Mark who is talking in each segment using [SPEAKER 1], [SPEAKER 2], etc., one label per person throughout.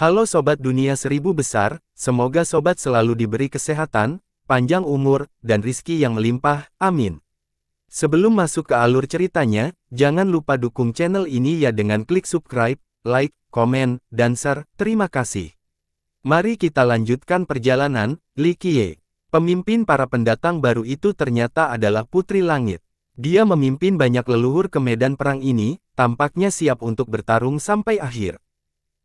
[SPEAKER 1] Halo Sobat Dunia Seribu Besar, semoga Sobat selalu diberi kesehatan, panjang umur, dan rizki yang melimpah, amin. Sebelum masuk ke alur ceritanya, jangan lupa dukung channel ini ya dengan klik subscribe, like, komen, dan share, terima kasih. Mari kita lanjutkan perjalanan. Li Qiye, pemimpin para pendatang baru itu ternyata adalah Putri Langit. Dia memimpin banyak leluhur ke medan perang ini, tampaknya siap untuk bertarung sampai akhir.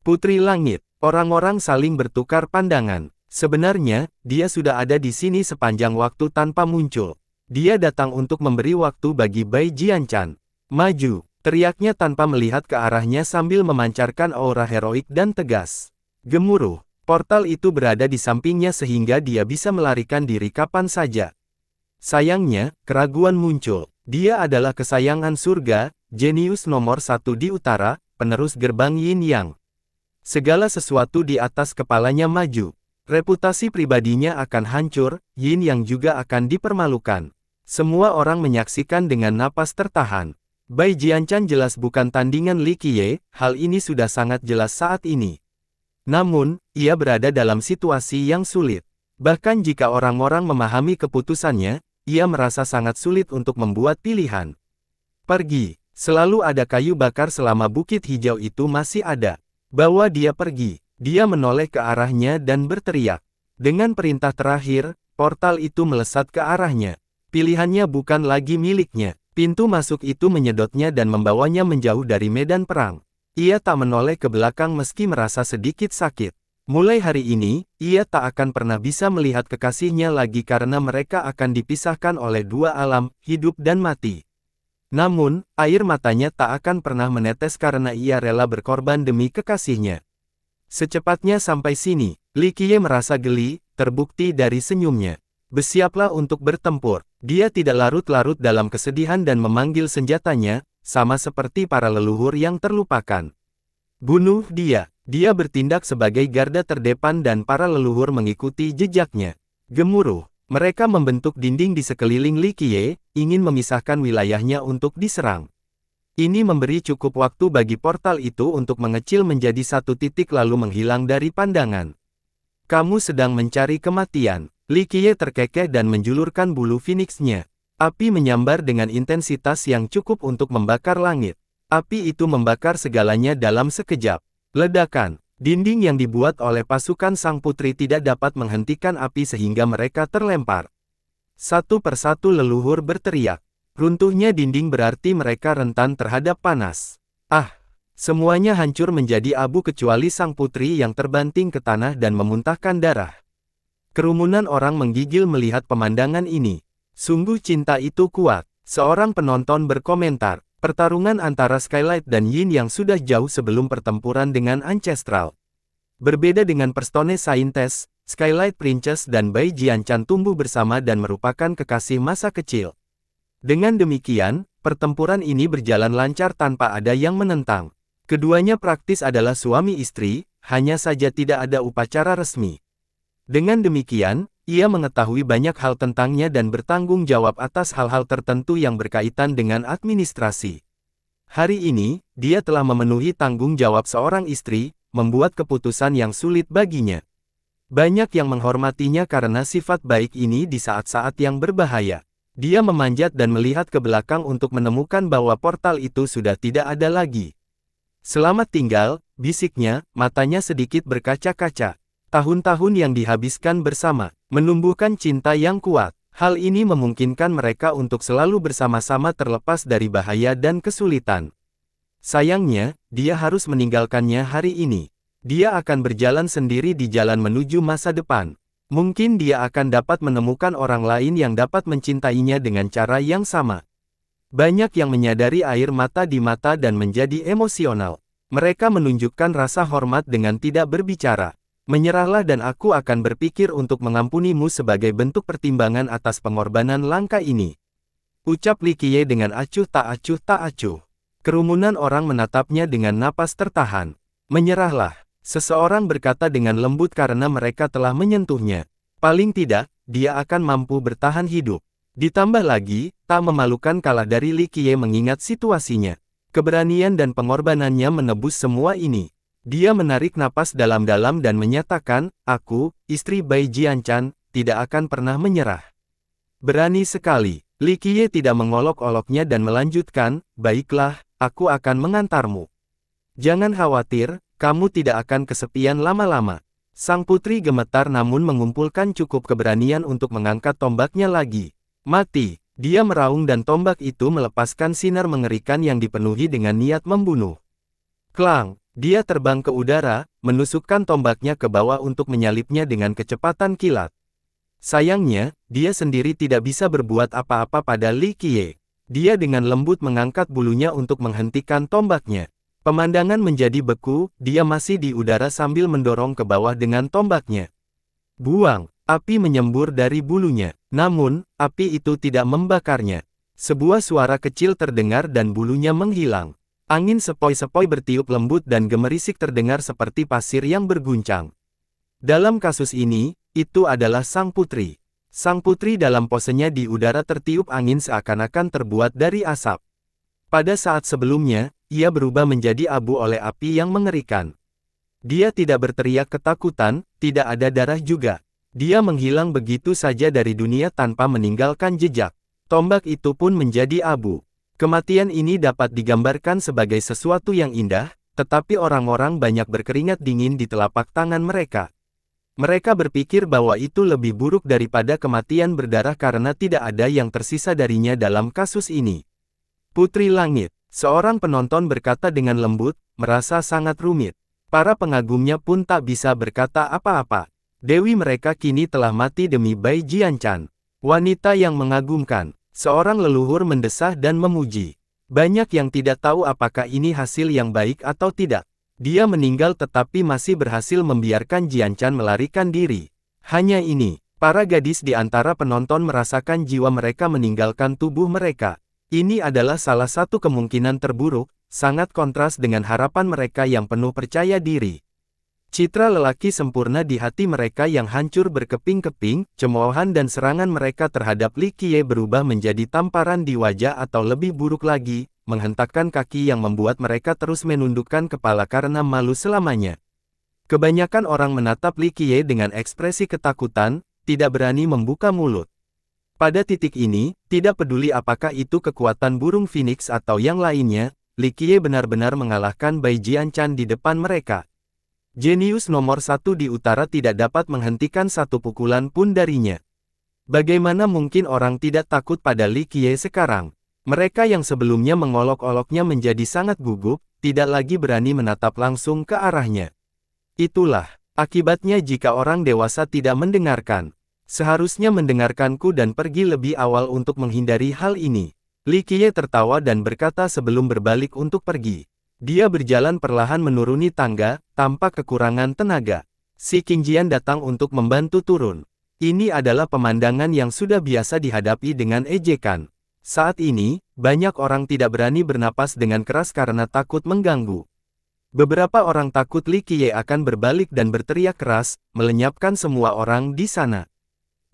[SPEAKER 1] Putri Langit, orang-orang saling bertukar pandangan. Sebenarnya, dia sudah ada di sini sepanjang waktu tanpa muncul. Dia datang untuk memberi waktu bagi Bai Jianchan. Maju, teriaknya tanpa melihat ke arahnya sambil memancarkan aura heroik dan tegas. Gemuruh, portal itu berada di sampingnya sehingga dia bisa melarikan diri kapan saja. Sayangnya, keraguan muncul. Dia adalah kesayangan surga, jenius nomor 1 di utara, penerus gerbang Yin Yang. Segala sesuatu di atas kepalanya maju. Reputasi pribadinya akan hancur, Yin Yang juga akan dipermalukan. Semua orang menyaksikan dengan napas tertahan. Bai Jianchan jelas bukan tandingan Li Qiye, hal ini sudah sangat jelas saat ini. Namun, ia berada dalam situasi yang sulit. Bahkan jika orang-orang memahami keputusannya, ia merasa sangat sulit untuk membuat pilihan. Pergi. Selalu ada kayu bakar selama bukit hijau itu masih ada. Bawa dia pergi. Dia menoleh ke arahnya dan berteriak. Dengan perintah terakhir, portal itu melesat ke arahnya. Pilihannya bukan lagi miliknya. Pintu masuk itu menyedotnya dan membawanya menjauh dari medan perang. Ia tak menoleh ke belakang meski merasa sedikit sakit. Mulai hari ini, ia tak akan pernah bisa melihat kekasihnya lagi karena mereka akan dipisahkan oleh dua alam, hidup dan mati. Namun, air matanya tak akan pernah menetes karena ia rela berkorban demi kekasihnya. Secepatnya sampai sini, Li Qiye merasa geli, terbukti dari senyumnya. Bersiaplah untuk bertempur. Dia tidak larut-larut dalam kesedihan dan memanggil senjatanya, sama seperti para leluhur yang terlupakan. Bunuh dia. Dia bertindak sebagai garda terdepan dan para leluhur mengikuti jejaknya. Gemuruh. Mereka membentuk dinding di sekeliling Li Qiye, ingin memisahkan wilayahnya untuk diserang. Ini memberi cukup waktu bagi portal itu untuk mengecil menjadi satu titik lalu menghilang dari pandangan. Kamu sedang mencari kematian. Li Qiye terkekeh dan menjulurkan bulu Phoenix-nya. Api menyambar dengan intensitas yang cukup untuk membakar langit. Api itu membakar segalanya dalam sekejap. Ledakan. Dinding yang dibuat oleh pasukan sang putri tidak dapat menghentikan api sehingga mereka terlempar. Satu persatu leluhur berteriak. Runtuhnya dinding berarti mereka rentan terhadap panas. Ah! Semuanya hancur menjadi abu kecuali sang putri yang terbanting ke tanah dan memuntahkan darah. Kerumunan orang menggigil melihat pemandangan ini. Sungguh cinta itu kuat. Seorang penonton berkomentar. Pertarungan antara Skylight dan Yin Yang sudah jauh sebelum pertempuran dengan Ancestral. Berbeda dengan Perstone Saintes, Skylight Princess dan Bai Jianchan tumbuh bersama dan merupakan kekasih masa kecil. Dengan demikian, pertempuran ini berjalan lancar tanpa ada yang menentang. Keduanya praktis adalah suami istri, hanya saja tidak ada upacara resmi. Dengan demikian, ia mengetahui banyak hal tentangnya dan bertanggung jawab atas hal-hal tertentu yang berkaitan dengan administrasi. Hari ini, dia telah memenuhi tanggung jawab seorang istri, membuat keputusan yang sulit baginya. Banyak yang menghormatinya karena sifat baik ini di saat-saat yang berbahaya. Dia memanjat dan melihat ke belakang untuk menemukan bahwa portal itu sudah tidak ada lagi. Selamat tinggal, bisiknya, matanya sedikit berkaca-kaca. Tahun-tahun yang dihabiskan bersama, menumbuhkan cinta yang kuat. Hal ini memungkinkan mereka untuk selalu bersama-sama terlepas dari bahaya dan kesulitan. Sayangnya, dia harus meninggalkannya hari ini. Dia akan berjalan sendiri di jalan menuju masa depan. Mungkin dia akan dapat menemukan orang lain yang dapat mencintainya dengan cara yang sama. Banyak yang menyadari air mata di mata dan menjadi emosional. Mereka menunjukkan rasa hormat dengan tidak berbicara. Menyerahlah dan aku akan berpikir untuk mengampunimu sebagai bentuk pertimbangan atas pengorbanan langka ini. Ucap Li Qiye dengan acuh tak acuh tak acuh. Kerumunan orang menatapnya dengan napas tertahan. Menyerahlah. Seseorang berkata dengan lembut karena mereka telah menyentuhnya. Paling tidak, dia akan mampu bertahan hidup. Ditambah lagi, tak memalukan kalah dari Li Qiye mengingat situasinya. Keberanian dan pengorbanannya menebus semua ini. Dia menarik napas dalam-dalam dan menyatakan, aku, istri Bai Jianchan, tidak akan pernah menyerah. Berani sekali. Li Qiye tidak mengolok-oloknya dan melanjutkan, baiklah, aku akan mengantarmu. Jangan khawatir, kamu tidak akan kesepian lama-lama. Sang putri gemetar namun mengumpulkan cukup keberanian untuk mengangkat tombaknya lagi. Mati, dia meraung dan tombak itu melepaskan sinar mengerikan yang dipenuhi dengan niat membunuh. Klang, dia terbang ke udara, menusukkan tombaknya ke bawah untuk menyalipnya dengan kecepatan kilat. Sayangnya, dia sendiri tidak bisa berbuat apa-apa pada Li Qiye. Dia dengan lembut mengangkat bulunya untuk menghentikan tombaknya. Pemandangan menjadi beku, dia masih di udara sambil mendorong ke bawah dengan tombaknya. Buang, api menyembur dari bulunya. Namun, api itu tidak membakarnya. Sebuah suara kecil terdengar dan bulunya menghilang. Angin sepoi-sepoi bertiup lembut dan gemerisik terdengar seperti pasir yang berguncang. Dalam kasus ini, itu adalah sang putri. Sang putri dalam posenya di udara tertiup angin seakan-akan terbuat dari asap. Pada saat sebelumnya, ia berubah menjadi abu oleh api yang mengerikan. Dia tidak berteriak ketakutan, tidak ada darah juga. Dia menghilang begitu saja dari dunia tanpa meninggalkan jejak. Tombak itu pun menjadi abu. Kematian ini dapat digambarkan sebagai sesuatu yang indah, tetapi orang-orang banyak berkeringat dingin di telapak tangan mereka. Mereka berpikir bahwa itu lebih buruk daripada kematian berdarah karena tidak ada yang tersisa darinya dalam kasus ini. Putri Langit, seorang penonton berkata dengan lembut, merasa sangat rumit. Para pengagumnya pun tak bisa berkata apa-apa. Dewi mereka kini telah mati demi Bai Jianchan. Wanita yang mengagumkan, seorang leluhur mendesah dan memuji. Banyak yang tidak tahu apakah ini hasil yang baik atau tidak. Dia meninggal tetapi masih berhasil membiarkan Jianchan melarikan diri. Hanya ini, para gadis di antara penonton merasakan jiwa mereka meninggalkan tubuh mereka. Ini adalah salah satu kemungkinan terburuk, sangat kontras dengan harapan mereka yang penuh percaya diri. Citra lelaki sempurna di hati mereka yang hancur berkeping-keping, cemoohan dan serangan mereka terhadap Li Qiye berubah menjadi tamparan di wajah atau lebih buruk lagi, menghentakkan kaki yang membuat mereka terus menundukkan kepala karena malu selamanya. Kebanyakan orang menatap Li Qiye dengan ekspresi ketakutan, tidak berani membuka mulut. Pada titik ini, tidak peduli apakah itu kekuatan burung phoenix atau yang lainnya, Li Qiye benar-benar mengalahkan Bai Jianchan di depan mereka. Jenius nomor 1 di utara tidak dapat menghentikan satu pukulan pun darinya. Bagaimana mungkin orang tidak takut pada Li Qiye sekarang? Mereka yang sebelumnya mengolok-oloknya menjadi sangat gugup, tidak lagi berani menatap langsung ke arahnya. Itulah akibatnya jika orang dewasa tidak mendengarkan. Seharusnya mendengarkanku dan pergi lebih awal untuk menghindari hal ini. Li Qiye tertawa dan berkata sebelum berbalik untuk pergi. Dia berjalan perlahan menuruni tangga, tanpa kekurangan tenaga. Si Qingjian datang untuk membantu turun. Ini adalah pemandangan yang sudah biasa dihadapi dengan ejekan. Saat ini, banyak orang tidak berani bernapas dengan keras karena takut mengganggu. Beberapa orang takut Li Qiye akan berbalik dan berteriak keras, melenyapkan semua orang di sana.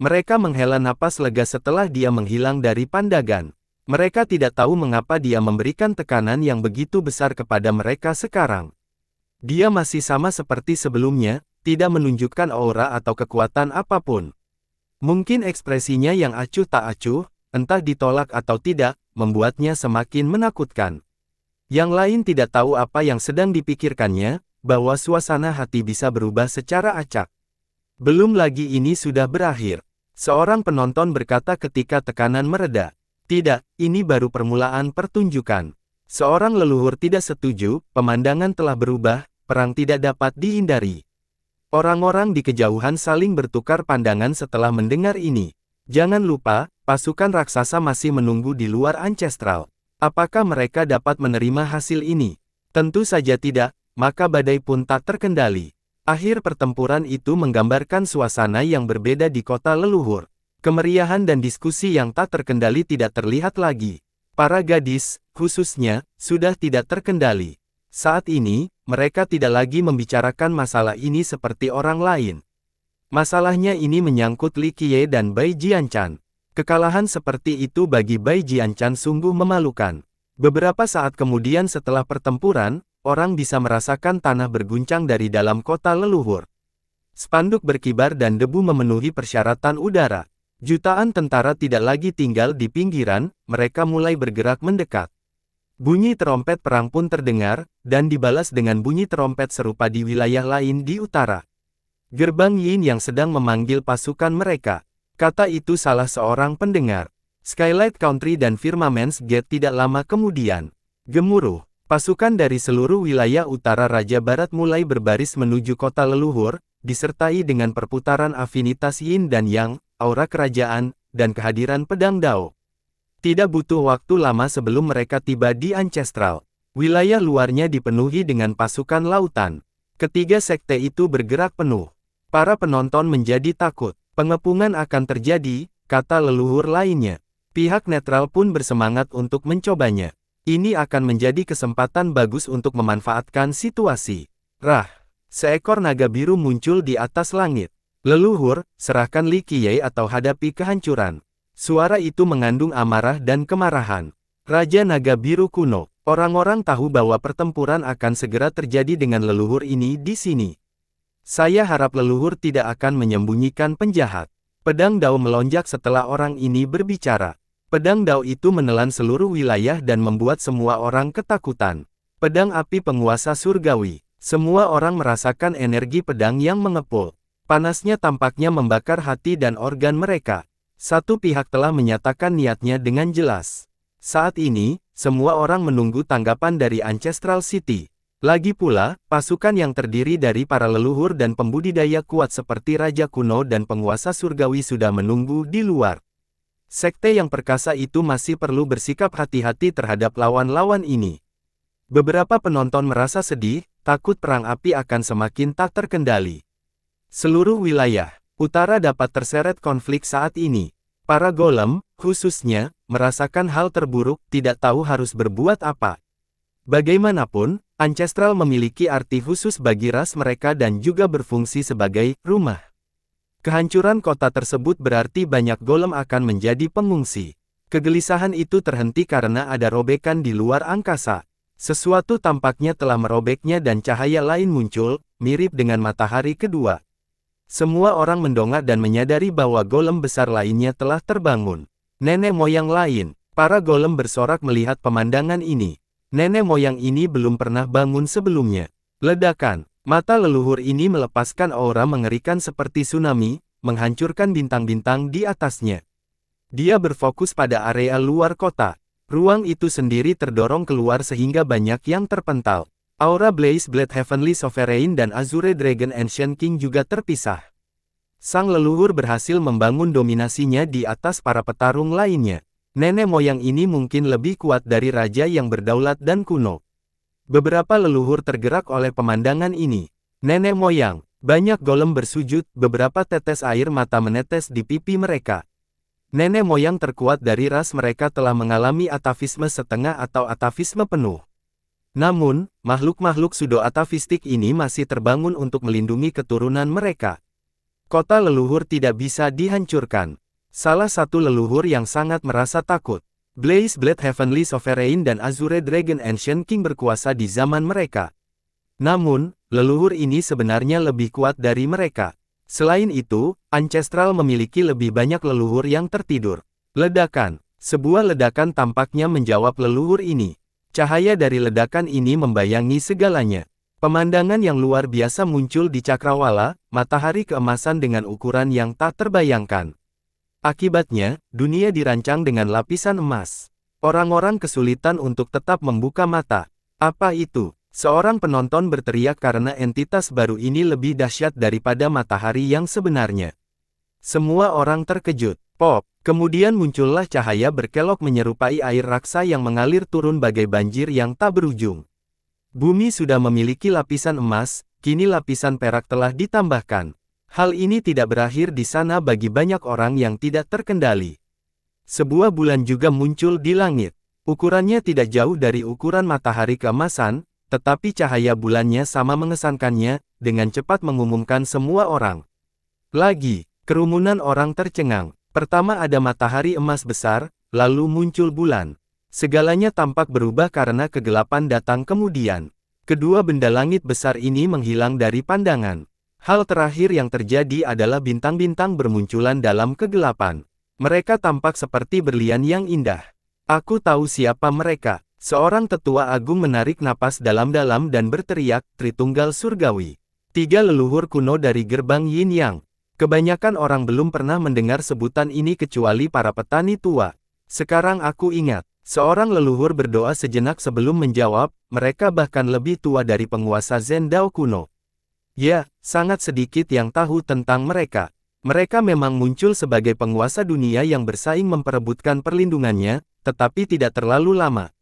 [SPEAKER 1] Mereka menghela napas lega setelah dia menghilang dari pandangan. Mereka tidak tahu mengapa dia memberikan tekanan yang begitu besar kepada mereka sekarang. Dia masih sama seperti sebelumnya, tidak menunjukkan aura atau kekuatan apapun. Mungkin ekspresinya yang acuh tak acuh, entah ditolak atau tidak, membuatnya semakin menakutkan. Yang lain tidak tahu apa yang sedang dipikirkannya, bahwa suasana hati bisa berubah secara acak. Belum lagi ini sudah berakhir. Seorang penonton berkata ketika tekanan mereda. Tidak, ini baru permulaan pertunjukan. Seorang leluhur tidak setuju, pemandangan telah berubah, perang tidak dapat dihindari. Orang-orang di kejauhan saling bertukar pandangan setelah mendengar ini. Jangan lupa, pasukan raksasa masih menunggu di luar ancestral. Apakah mereka dapat menerima hasil ini? Tentu saja tidak, maka badai pun tak terkendali. Akhir pertempuran itu menggambarkan suasana yang berbeda di kota leluhur. Kemeriahan dan diskusi yang tak terkendali tidak terlihat lagi. Para gadis, khususnya, sudah tidak terkendali. Saat ini, mereka tidak lagi membicarakan masalah ini seperti orang lain. Masalahnya ini menyangkut Li Qiye dan Bai Jianchan. Kekalahan seperti itu bagi Bai Jianchan sungguh memalukan. Beberapa saat kemudian setelah pertempuran, orang bisa merasakan tanah berguncang dari dalam kota leluhur. Spanduk berkibar dan debu memenuhi persyaratan udara. Jutaan tentara tidak lagi tinggal di pinggiran, mereka mulai bergerak mendekat. Bunyi terompet perang pun terdengar, dan dibalas dengan bunyi terompet serupa di wilayah lain di utara. Gerbang Yin yang sedang memanggil pasukan mereka. Kata itu salah seorang pendengar. Skylight Country dan Firmamen's Gate tidak lama kemudian. Gemuruh. Pasukan dari seluruh wilayah utara Raja Barat mulai berbaris menuju kota leluhur, disertai dengan perputaran afinitas Yin dan Yang, aura kerajaan, dan kehadiran pedang Dao. Tidak butuh waktu lama sebelum mereka tiba di Ancestral. Wilayah luarnya dipenuhi dengan pasukan lautan. Ketiga sekte itu bergerak penuh. Para penonton menjadi takut. Pengepungan akan terjadi, kata leluhur lainnya. Pihak netral pun bersemangat untuk mencobanya. Ini akan menjadi kesempatan bagus untuk memanfaatkan situasi. Rah! Seekor naga biru muncul di atas langit. Leluhur, serahkan Li Qiye atau hadapi kehancuran. Suara itu mengandung amarah dan kemarahan. Raja Naga Biru kuno. Orang-orang tahu bahwa pertempuran akan segera terjadi dengan leluhur ini di sini. Saya harap leluhur tidak akan menyembunyikan penjahat. Pedang Dao melonjak setelah orang ini berbicara. Pedang Dao itu menelan seluruh wilayah dan membuat semua orang ketakutan. Pedang api penguasa surgawi. Semua orang merasakan energi pedang yang mengepul. Panasnya tampaknya membakar hati dan organ mereka. Satu pihak telah menyatakan niatnya dengan jelas. Saat ini, semua orang menunggu tanggapan dari Ancestral City. Lagi pula, pasukan yang terdiri dari para leluhur dan pembudidaya kuat seperti Raja Kuno dan penguasa surgawi sudah menunggu di luar. Sekte yang perkasa itu masih perlu bersikap hati-hati terhadap lawan-lawan ini. Beberapa penonton merasa sedih, takut perang api akan semakin tak terkendali. Seluruh wilayah utara dapat terseret konflik saat ini. Para golem, khususnya, merasakan hal terburuk, tidak tahu harus berbuat apa. Bagaimanapun, Ancestral memiliki arti khusus bagi ras mereka dan juga berfungsi sebagai rumah. Kehancuran kota tersebut berarti banyak golem akan menjadi pengungsi. Kegelisahan itu terhenti karena ada robekan di luar angkasa. Sesuatu tampaknya telah merobeknya dan cahaya lain muncul, mirip dengan matahari kedua. Semua orang mendongak dan menyadari bahwa golem besar lainnya telah terbangun. Nenek moyang lain, para golem bersorak melihat pemandangan ini. Nenek moyang ini belum pernah bangun sebelumnya. Ledakan. Mata leluhur ini melepaskan aura mengerikan seperti tsunami, menghancurkan bintang-bintang di atasnya. Dia berfokus pada area luar kota. Ruang itu sendiri terdorong keluar sehingga banyak yang terpental. Aura Blaze Blade Heavenly Sovereign dan Azure Dragon Ancient King juga terpisah. Sang leluhur berhasil membangun dominasinya di atas para petarung lainnya. Nenek moyang ini mungkin lebih kuat dari raja yang berdaulat dan kuno. Beberapa leluhur tergerak oleh pemandangan ini. Nenek moyang, banyak golem bersujud, beberapa tetes air mata menetes di pipi mereka. Nenek moyang terkuat dari ras mereka telah mengalami atavisme setengah atau atavisme penuh. Namun, makhluk-makhluk pseudo-atavistik ini masih terbangun untuk melindungi keturunan mereka. Kota leluhur tidak bisa dihancurkan. Salah satu leluhur yang sangat merasa takut. Blaze Blade Heavenly Sovereign dan Azure Dragon Ancient King berkuasa di zaman mereka. Namun, leluhur ini sebenarnya lebih kuat dari mereka. Selain itu, Ancestral memiliki lebih banyak leluhur yang tertidur. Ledakan. Sebuah ledakan tampaknya menjawab leluhur ini. Cahaya dari ledakan ini membayangi segalanya. Pemandangan yang luar biasa muncul di cakrawala, matahari keemasan dengan ukuran yang tak terbayangkan. Akibatnya, dunia dirancang dengan lapisan emas. Orang-orang kesulitan untuk tetap membuka mata. Apa itu? Seorang penonton berteriak karena entitas baru ini lebih dahsyat daripada matahari yang sebenarnya. Semua orang terkejut. Pop! Kemudian muncullah cahaya berkelok menyerupai air raksa yang mengalir turun bagai banjir yang tak berujung. Bumi sudah memiliki lapisan emas, kini lapisan perak telah ditambahkan. Hal ini tidak berakhir di sana bagi banyak orang yang tidak terkendali. Sebuah bulan juga muncul di langit. Ukurannya tidak jauh dari ukuran matahari keemasan, tetapi cahaya bulannya sama mengesankannya, dengan cepat mengumumkan semua orang. Lagi, kerumunan orang tercengang. Pertama ada matahari emas besar, lalu muncul bulan. Segalanya tampak berubah karena kegelapan datang kemudian. Kedua benda langit besar ini menghilang dari pandangan. Hal terakhir yang terjadi adalah bintang-bintang bermunculan dalam kegelapan. Mereka tampak seperti berlian yang indah. Aku tahu siapa mereka. Seorang tetua agung menarik napas dalam-dalam dan berteriak, Tritunggal Surgawi. 3 leluhur kuno dari gerbang Yin Yang. Kebanyakan orang belum pernah mendengar sebutan ini kecuali para petani tua. Sekarang aku ingat. Seorang leluhur berdoa sejenak sebelum menjawab, mereka bahkan lebih tua dari penguasa Zendao kuno. Ya, sangat sedikit yang tahu tentang mereka. Mereka memang muncul sebagai penguasa dunia yang bersaing memperebutkan perlindungannya, tetapi tidak terlalu lama.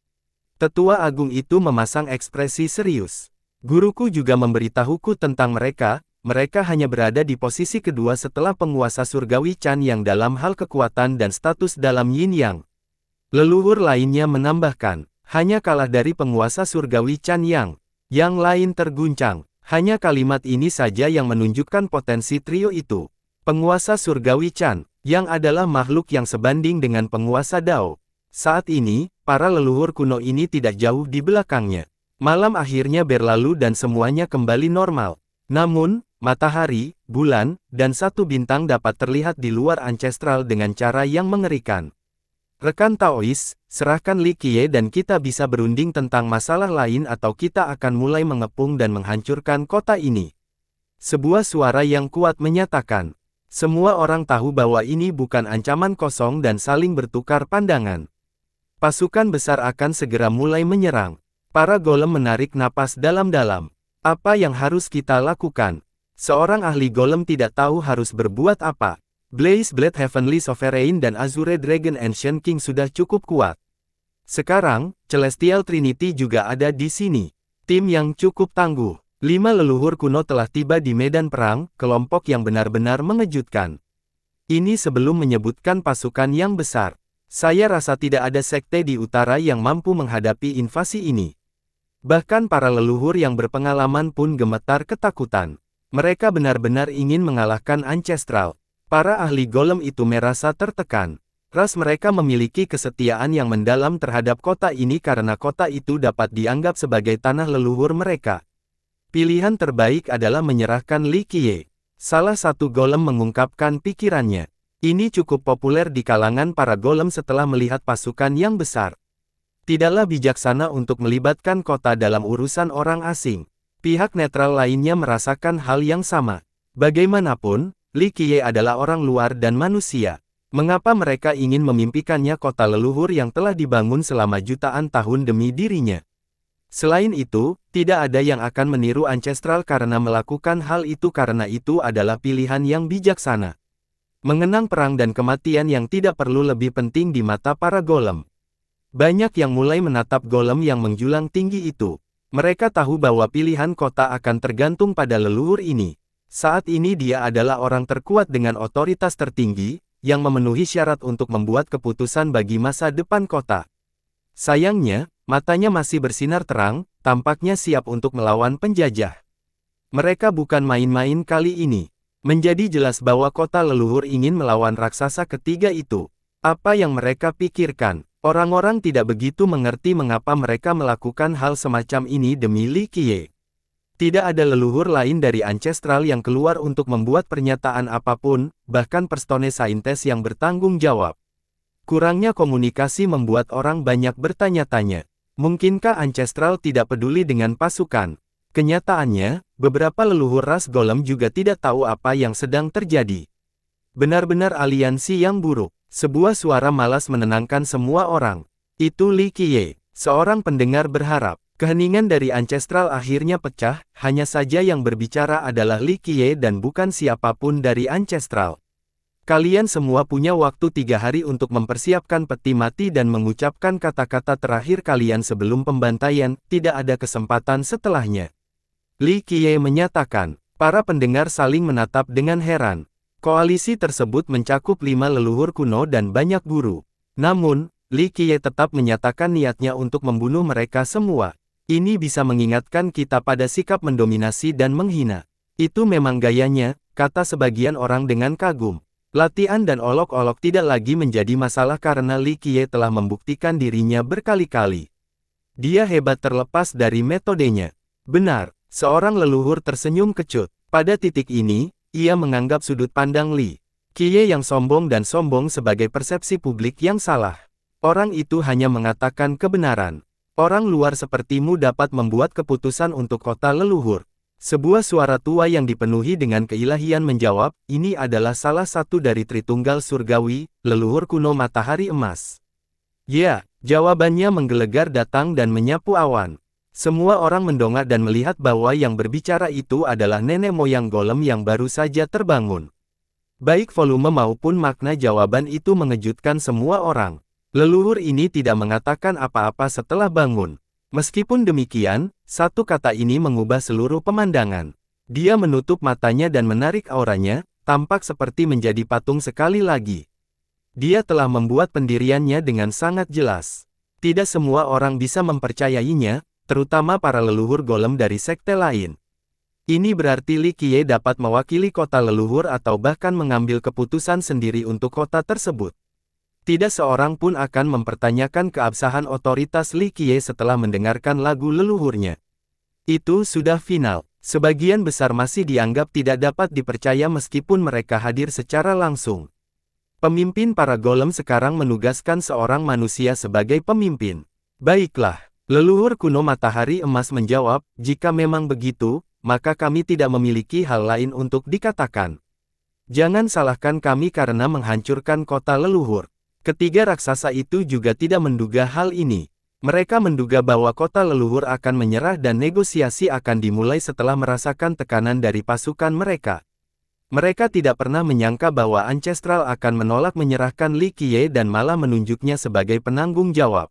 [SPEAKER 1] Tetua agung itu memasang ekspresi serius. Guruku juga memberitahuku tentang mereka, mereka hanya berada di posisi kedua setelah penguasa surgawi Chan yang dalam hal kekuatan dan status dalam Yin Yang. Leluhur lainnya menambahkan, hanya kalah dari penguasa surgawi Chan Yang. Yang lain terguncang. Hanya kalimat ini saja yang menunjukkan potensi trio itu. Penguasa surgawi Chan, yang adalah makhluk yang sebanding dengan penguasa Dao. Saat ini, para leluhur kuno ini tidak jauh di belakangnya. Malam akhirnya berlalu dan semuanya kembali normal. Namun, matahari, bulan, dan satu bintang dapat terlihat di luar ancestral dengan cara yang mengerikan. Rekan Taois, serahkan Li Qiye dan kita bisa berunding tentang masalah lain atau kita akan mulai mengepung dan menghancurkan kota ini. Sebuah suara yang kuat menyatakan. Semua orang tahu bahwa ini bukan ancaman kosong dan saling bertukar pandangan. Pasukan besar akan segera mulai menyerang. Para golem menarik napas dalam-dalam. Apa yang harus kita lakukan? Seorang ahli golem tidak tahu harus berbuat apa. Blaze Blade Heavenly Sovereign dan Azure Dragon Ancient King sudah cukup kuat. Sekarang, Celestial Trinity juga ada di sini. Tim yang cukup tangguh. 5 leluhur kuno telah tiba di medan perang, kelompok yang benar-benar mengejutkan. Ini sebelum menyebutkan pasukan yang besar. Saya rasa tidak ada sekte di utara yang mampu menghadapi invasi ini. Bahkan para leluhur yang berpengalaman pun gemetar ketakutan. Mereka benar-benar ingin mengalahkan Ancestral. Para ahli golem itu merasa tertekan. Ras mereka memiliki kesetiaan yang mendalam terhadap kota ini karena kota itu dapat dianggap sebagai tanah leluhur mereka. Pilihan terbaik adalah menyerahkan Li Qiye. Salah satu golem mengungkapkan pikirannya. Ini cukup populer di kalangan para golem setelah melihat pasukan yang besar. Tidaklah bijaksana untuk melibatkan kota dalam urusan orang asing. Pihak netral lainnya merasakan hal yang sama. Bagaimanapun, Li Qiye adalah orang luar dan manusia. Mengapa mereka ingin memimpikannya kota leluhur yang telah dibangun selama jutaan tahun demi dirinya? Selain itu, tidak ada yang akan meniru Ancestral karena melakukan hal itu karena itu adalah pilihan yang bijaksana. Mengenang perang dan kematian yang tidak perlu lebih penting di mata para golem. Banyak yang mulai menatap golem yang menjulang tinggi itu. Mereka tahu bahwa pilihan kota akan tergantung pada leluhur ini. Saat ini dia adalah orang terkuat dengan otoritas tertinggi, yang memenuhi syarat untuk membuat keputusan bagi masa depan kota. Sayangnya, matanya masih bersinar terang, tampaknya siap untuk melawan penjajah. Mereka bukan main-main kali ini. Menjadi jelas bahwa kota leluhur ingin melawan raksasa ketiga itu. Apa yang mereka pikirkan? Orang-orang tidak begitu mengerti mengapa mereka melakukan hal semacam ini demi Li Qiye. Tidak ada leluhur lain dari Ancestral yang keluar untuk membuat pernyataan apapun, bahkan Perstone Saintes yang bertanggung jawab. Kurangnya komunikasi membuat orang banyak bertanya-tanya. Mungkinkah Ancestral tidak peduli dengan pasukan? Kenyataannya, beberapa leluhur ras golem juga tidak tahu apa yang sedang terjadi. Benar-benar aliansi yang buruk. Sebuah suara malas menenangkan semua orang. Itu Li Qiye. Seorang pendengar berharap. Keheningan dari Ancestral akhirnya pecah, hanya saja yang berbicara adalah Li Qiye dan bukan siapapun dari Ancestral. Kalian semua punya waktu 3 hari untuk mempersiapkan peti mati dan mengucapkan kata-kata terakhir kalian sebelum pembantaian, tidak ada kesempatan setelahnya. Li Qiye menyatakan. Para pendengar saling menatap dengan heran. Koalisi tersebut mencakup 5 leluhur kuno dan banyak guru. Namun, Li Qiye tetap menyatakan niatnya untuk membunuh mereka semua. Ini bisa mengingatkan kita pada sikap mendominasi dan menghina. Itu memang gayanya, kata sebagian orang dengan kagum. Latihan dan olok-olok tidak lagi menjadi masalah karena Li Qiye telah membuktikan dirinya berkali-kali. Dia hebat terlepas dari metodenya. Benar, seorang leluhur tersenyum kecut. Pada titik ini, ia menganggap sudut pandang Li Qiye yang sombong dan sombong sebagai persepsi publik yang salah. Orang itu hanya mengatakan kebenaran. Orang luar sepertimu dapat membuat keputusan untuk kota leluhur. Sebuah suara tua yang dipenuhi dengan keilahian menjawab, ini adalah salah satu dari Tritunggal Surgawi, leluhur kuno Matahari Emas. Ya, jawabannya menggelegar datang dan menyapu awan. Semua orang mendongak dan melihat bahwa yang berbicara itu adalah nenek moyang golem yang baru saja terbangun. Baik volume maupun makna jawaban itu mengejutkan semua orang. Leluhur ini tidak mengatakan apa-apa setelah bangun. Meskipun demikian, satu kata ini mengubah seluruh pemandangan. Dia menutup matanya dan menarik auranya, tampak seperti menjadi patung sekali lagi. Dia telah membuat pendiriannya dengan sangat jelas. Tidak semua orang bisa mempercayainya, terutama para leluhur golem dari sekte lain. Ini berarti Li Qiye dapat mewakili kota leluhur atau bahkan mengambil keputusan sendiri untuk kota tersebut. Tidak seorang pun akan mempertanyakan keabsahan otoritas Li Qiye setelah mendengarkan lagu leluhurnya. Itu sudah final. Sebagian besar masih dianggap tidak dapat dipercaya meskipun mereka hadir secara langsung. Pemimpin para golem sekarang menugaskan seorang manusia sebagai pemimpin. Baiklah, leluhur kuno Matahari Emas menjawab, jika memang begitu, maka kami tidak memiliki hal lain untuk dikatakan. Jangan salahkan kami karena menghancurkan kota leluhur. Ketiga raksasa itu juga tidak menduga hal ini. Mereka menduga bahwa kota leluhur akan menyerah dan negosiasi akan dimulai setelah merasakan tekanan dari pasukan mereka. Mereka tidak pernah menyangka bahwa Ancestral akan menolak menyerahkan Li Qiye dan malah menunjuknya sebagai penanggung jawab.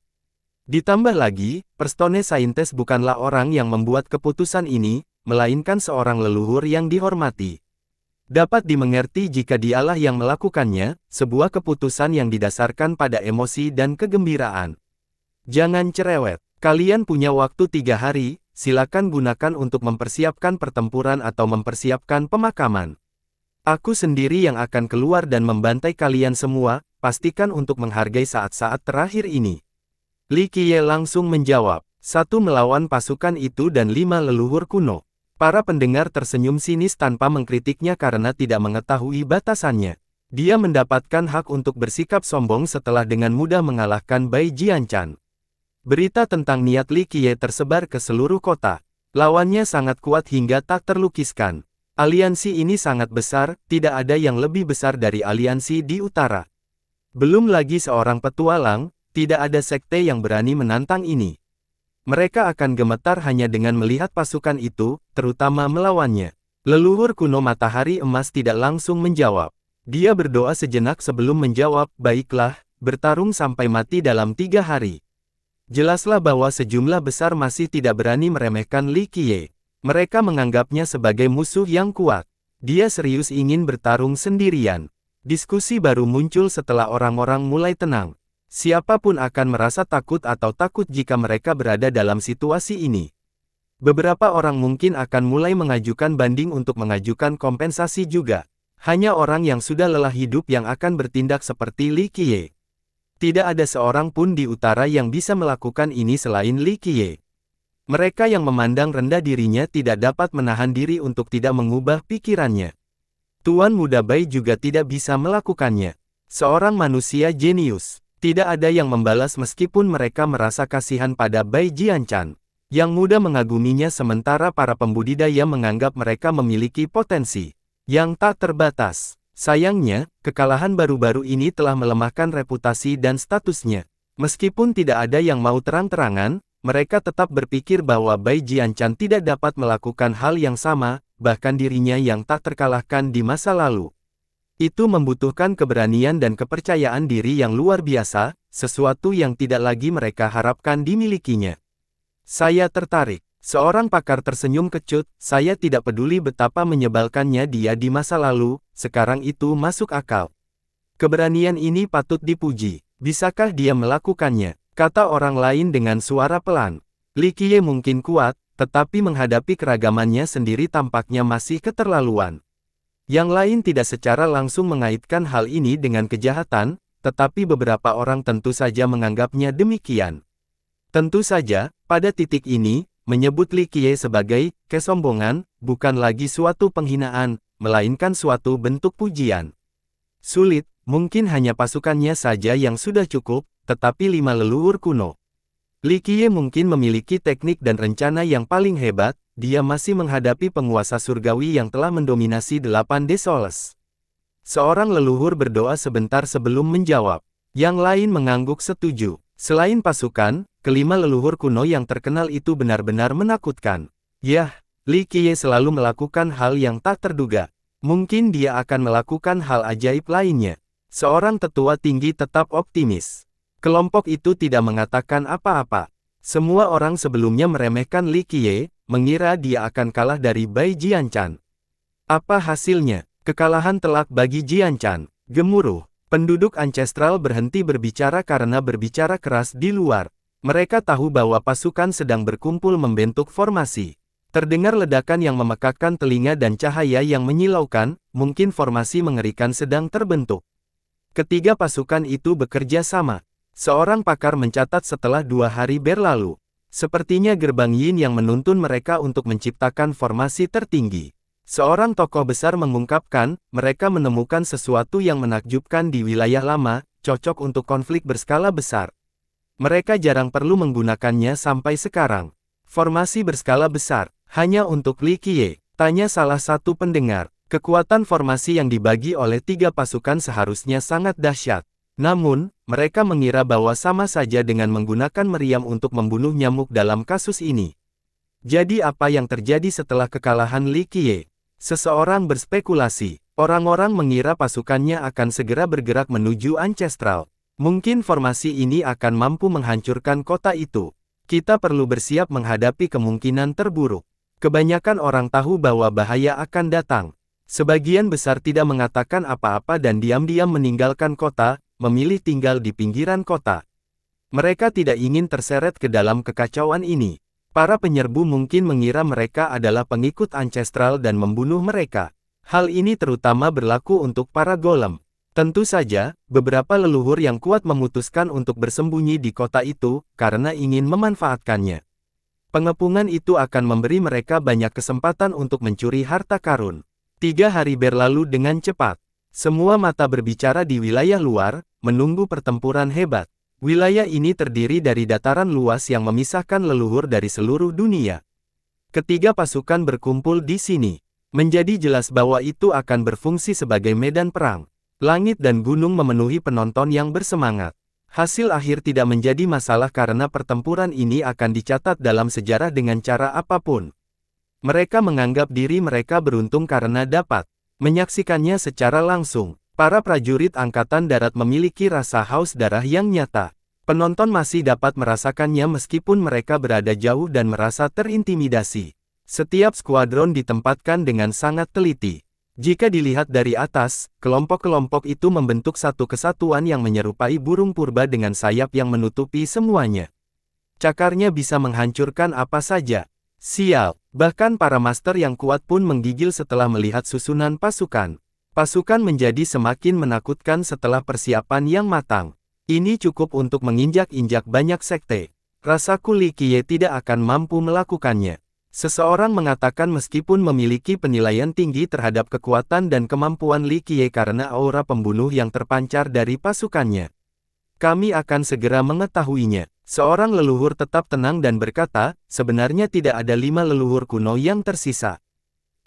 [SPEAKER 1] Ditambah lagi, Perstone Saintes bukanlah orang yang membuat keputusan ini, melainkan seorang leluhur yang dihormati. Dapat dimengerti jika dialah yang melakukannya, sebuah keputusan yang didasarkan pada emosi dan kegembiraan. Jangan cerewet, kalian punya waktu 3 hari, silakan gunakan untuk mempersiapkan pertempuran atau mempersiapkan pemakaman. Aku sendiri yang akan keluar dan membantai kalian semua, pastikan untuk menghargai saat-saat terakhir ini. Li Qiye langsung menjawab, 1 melawan pasukan itu dan 5 leluhur kuno. Para pendengar tersenyum sinis tanpa mengkritiknya karena tidak mengetahui batasannya. Dia mendapatkan hak untuk bersikap sombong setelah dengan mudah mengalahkan Bai Jianchan. Berita tentang niat Li Qiye tersebar ke seluruh kota. Lawannya sangat kuat hingga tak terlukiskan. Aliansi ini sangat besar, tidak ada yang lebih besar dari aliansi di utara. Belum lagi seorang petualang, tidak ada sekte yang berani menantang ini. Mereka akan gemetar hanya dengan melihat pasukan itu, terutama melawannya. Leluhur kuno Matahari Emas tidak langsung menjawab. Dia berdoa sejenak sebelum menjawab, baiklah, bertarung sampai mati dalam 3 hari. Jelaslah bahwa sejumlah besar masih tidak berani meremehkan Li Qiye. Mereka menganggapnya sebagai musuh yang kuat. Dia serius ingin bertarung sendirian. Diskusi baru muncul setelah orang-orang mulai tenang. Siapapun akan merasa takut atau takut jika mereka berada dalam situasi ini. Beberapa orang mungkin akan mulai mengajukan banding untuk mengajukan kompensasi juga. Hanya orang yang sudah lelah hidup yang akan bertindak seperti Li Qiye. Tidak ada seorang pun di utara yang bisa melakukan ini selain Li Qiye. Mereka yang memandang rendah dirinya tidak dapat menahan diri untuk tidak mengubah pikirannya. Tuan Muda Bai juga tidak bisa melakukannya. Seorang manusia jenius. Tidak ada yang membalas meskipun mereka merasa kasihan pada Bai Jianchan. Yang muda mengaguminya sementara para pembudidaya menganggap mereka memiliki potensi yang tak terbatas. Sayangnya, kekalahan baru-baru ini telah melemahkan reputasi dan statusnya. Meskipun tidak ada yang mau terang-terangan, mereka tetap berpikir bahwa Bai Jianchan tidak dapat melakukan hal yang sama, bahkan dirinya yang tak terkalahkan di masa lalu. Itu membutuhkan keberanian dan kepercayaan diri yang luar biasa, sesuatu yang tidak lagi mereka harapkan dimilikinya. Saya tertarik. Seorang pakar tersenyum kecut, saya tidak peduli betapa menyebalkannya dia di masa lalu, sekarang itu masuk akal. Keberanian ini patut dipuji. Bisakah dia melakukannya? Kata orang lain dengan suara pelan. Li Qiye mungkin kuat, tetapi menghadapi keragamannya sendiri tampaknya masih keterlaluan. Yang lain tidak secara langsung mengaitkan hal ini dengan kejahatan, tetapi beberapa orang tentu saja menganggapnya demikian. Tentu saja, pada titik ini, menyebut Li Qiye sebagai kesombongan bukan lagi suatu penghinaan, melainkan suatu bentuk pujian. Sulit, mungkin hanya pasukannya saja yang sudah cukup, tetapi 5 leluhur kuno. Li Qiye mungkin memiliki teknik dan rencana yang paling hebat, dia masih menghadapi penguasa surgawi yang telah mendominasi 8 Desoles. Seorang leluhur berdoa sebentar sebelum menjawab. Yang lain mengangguk setuju. Selain pasukan, kelima leluhur kuno yang terkenal itu benar-benar menakutkan. Yah, Li Qiye selalu melakukan hal yang tak terduga. Mungkin dia akan melakukan hal ajaib lainnya. Seorang tetua tinggi tetap optimis. Kelompok itu tidak mengatakan apa-apa. Semua orang sebelumnya meremehkan Li Qiye, mengira dia akan kalah dari Bai Jianchan. Apa hasilnya? Kekalahan telak bagi Jianchan. Gemuruh. Penduduk ancestral berhenti berbicara karena berbicara keras di luar. Mereka tahu bahwa pasukan sedang berkumpul membentuk formasi. Terdengar ledakan yang memekakkan telinga dan cahaya yang menyilaukan, mungkin formasi mengerikan sedang terbentuk. Ketiga pasukan itu bekerja sama. Seorang pakar mencatat setelah 2 hari berlalu. Sepertinya gerbang Yin yang menuntun mereka untuk menciptakan formasi tertinggi. Seorang tokoh besar mengungkapkan, mereka menemukan sesuatu yang menakjubkan di wilayah lama, cocok untuk konflik berskala besar. Mereka jarang perlu menggunakannya sampai sekarang. Formasi berskala besar, hanya untuk Li Qiye, tanya salah satu pendengar. Kekuatan formasi yang dibagi oleh 3 pasukan seharusnya sangat dahsyat. Namun, mereka mengira bahwa sama saja dengan menggunakan meriam untuk membunuh nyamuk dalam kasus ini. Jadi apa yang terjadi setelah kekalahan Li Qiye? Seseorang berspekulasi, orang-orang mengira pasukannya akan segera bergerak menuju Ancestral. Mungkin formasi ini akan mampu menghancurkan kota itu. Kita perlu bersiap menghadapi kemungkinan terburuk. Kebanyakan orang tahu bahwa bahaya akan datang. Sebagian besar tidak mengatakan apa-apa dan diam-diam meninggalkan kota, memilih tinggal di pinggiran kota. Mereka tidak ingin terseret ke dalam kekacauan ini. Para penyerbu mungkin mengira mereka adalah pengikut ancestral dan membunuh mereka. Hal ini terutama berlaku untuk para golem. Tentu saja, beberapa leluhur yang kuat memutuskan untuk bersembunyi di kota itu, karena ingin memanfaatkannya. Pengepungan itu akan memberi mereka banyak kesempatan untuk mencuri harta karun. 3 hari berlalu dengan cepat. Semua mata berbicara di wilayah luar, menunggu pertempuran hebat. Wilayah ini terdiri dari dataran luas yang memisahkan leluhur dari seluruh dunia. Ketiga pasukan berkumpul di sini. Menjadi jelas bahwa itu akan berfungsi sebagai medan perang. Langit dan gunung memenuhi penonton yang bersemangat. Hasil akhir tidak menjadi masalah karena pertempuran ini akan dicatat dalam sejarah dengan cara apapun. Mereka menganggap diri mereka beruntung karena dapat menyaksikannya secara langsung. Para prajurit Angkatan Darat memiliki rasa haus darah yang nyata. Penonton masih dapat merasakannya meskipun mereka berada jauh dan merasa terintimidasi. Setiap skuadron ditempatkan dengan sangat teliti. Jika dilihat dari atas, kelompok-kelompok itu membentuk satu kesatuan yang menyerupai burung purba dengan sayap yang menutupi semuanya. Cakarnya bisa menghancurkan apa saja. Sial, bahkan para master yang kuat pun menggigil setelah melihat susunan pasukan. Pasukan menjadi semakin menakutkan setelah persiapan yang matang. Ini cukup untuk menginjak-injak banyak sekte. Rasaku Li Qiye tidak akan mampu melakukannya. Seseorang mengatakan meskipun memiliki penilaian tinggi terhadap kekuatan dan kemampuan Li Qiye karena aura pembunuh yang terpancar dari pasukannya. Kami akan segera mengetahuinya. Seorang leluhur tetap tenang dan berkata, sebenarnya tidak ada 5 leluhur kuno yang tersisa.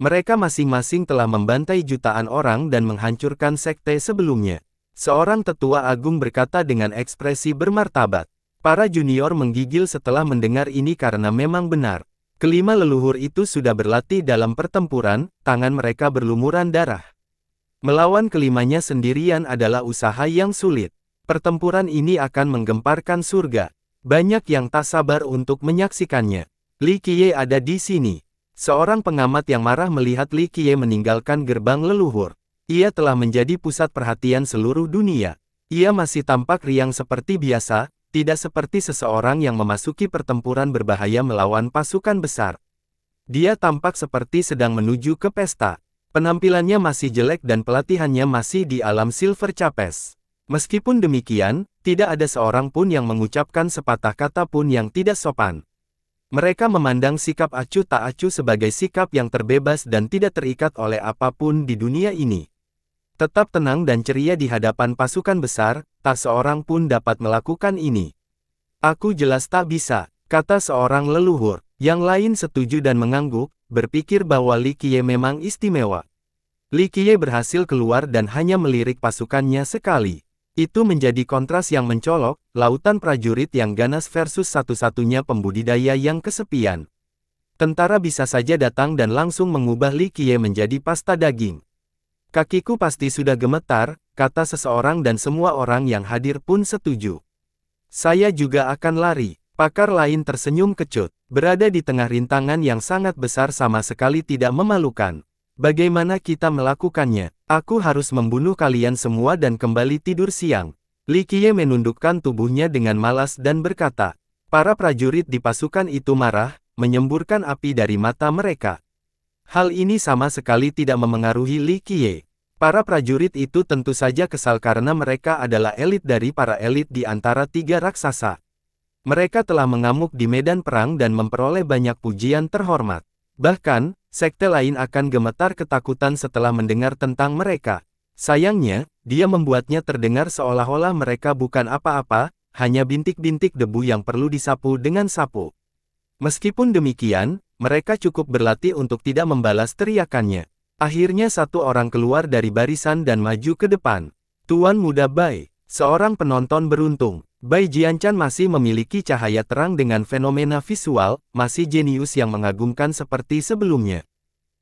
[SPEAKER 1] Mereka masing-masing telah membantai jutaan orang dan menghancurkan sekte sebelumnya. Seorang tetua agung berkata dengan ekspresi bermartabat. Para junior menggigil setelah mendengar ini karena memang benar. Kelima leluhur itu sudah berlatih dalam pertempuran, tangan mereka berlumuran darah. Melawan kelimanya sendirian adalah usaha yang sulit. Pertempuran ini akan menggemparkan surga. Banyak yang tak sabar untuk menyaksikannya. Li Qiye ada di sini. Seorang pengamat yang marah melihat Li Qiye meninggalkan gerbang leluhur. Ia telah menjadi pusat perhatian seluruh dunia. Ia masih tampak riang seperti biasa, tidak seperti seseorang yang memasuki pertempuran berbahaya melawan pasukan besar. Dia tampak seperti sedang menuju ke pesta. Penampilannya masih jelek dan pelatihannya masih di alam Silver Chapes. Meskipun demikian, tidak ada seorang pun yang mengucapkan sepatah kata pun yang tidak sopan. Mereka memandang sikap acuh tak acuh sebagai sikap yang terbebas dan tidak terikat oleh apapun di dunia ini. Tetap tenang dan ceria di hadapan pasukan besar, tak seorang pun dapat melakukan ini. Aku jelas tak bisa, kata seorang leluhur. Yang lain setuju dan mengangguk, berpikir bahwa Li Qiye memang istimewa. Li Qiye berhasil keluar dan hanya melirik pasukannya sekali. Itu menjadi kontras yang mencolok, lautan prajurit yang ganas versus satu-satunya pembudidaya yang kesepian. Tentara bisa saja datang dan langsung mengubah Li Qiye menjadi pasta daging. Kakiku pasti sudah gemetar, kata seseorang dan semua orang yang hadir pun setuju. Saya juga akan lari. Pakar lain tersenyum kecut. Berada di tengah rintangan yang sangat besar sama sekali tidak memalukan. Bagaimana kita melakukannya? Aku harus membunuh kalian semua dan kembali tidur siang. Li Qiye menundukkan tubuhnya dengan malas dan berkata. Para prajurit di pasukan itu marah, menyemburkan api dari mata mereka. Hal ini sama sekali tidak memengaruhi Li Qiye. Para prajurit itu tentu saja kesal karena mereka adalah elit dari para elit di antara tiga raksasa. Mereka telah mengamuk di medan perang dan memperoleh banyak pujian terhormat. Bahkan, sekte lain akan gemetar ketakutan setelah mendengar tentang mereka. Sayangnya, dia membuatnya terdengar seolah-olah mereka bukan apa-apa, hanya bintik-bintik debu yang perlu disapu dengan sapu. Meskipun demikian, mereka cukup berlatih untuk tidak membalas teriakannya. Akhirnya satu orang keluar dari barisan dan maju ke depan. Tuan Muda Bai, seorang penonton beruntung. Bai Jianchan masih memiliki cahaya terang dengan fenomena visual, masih jenius yang mengagumkan seperti sebelumnya.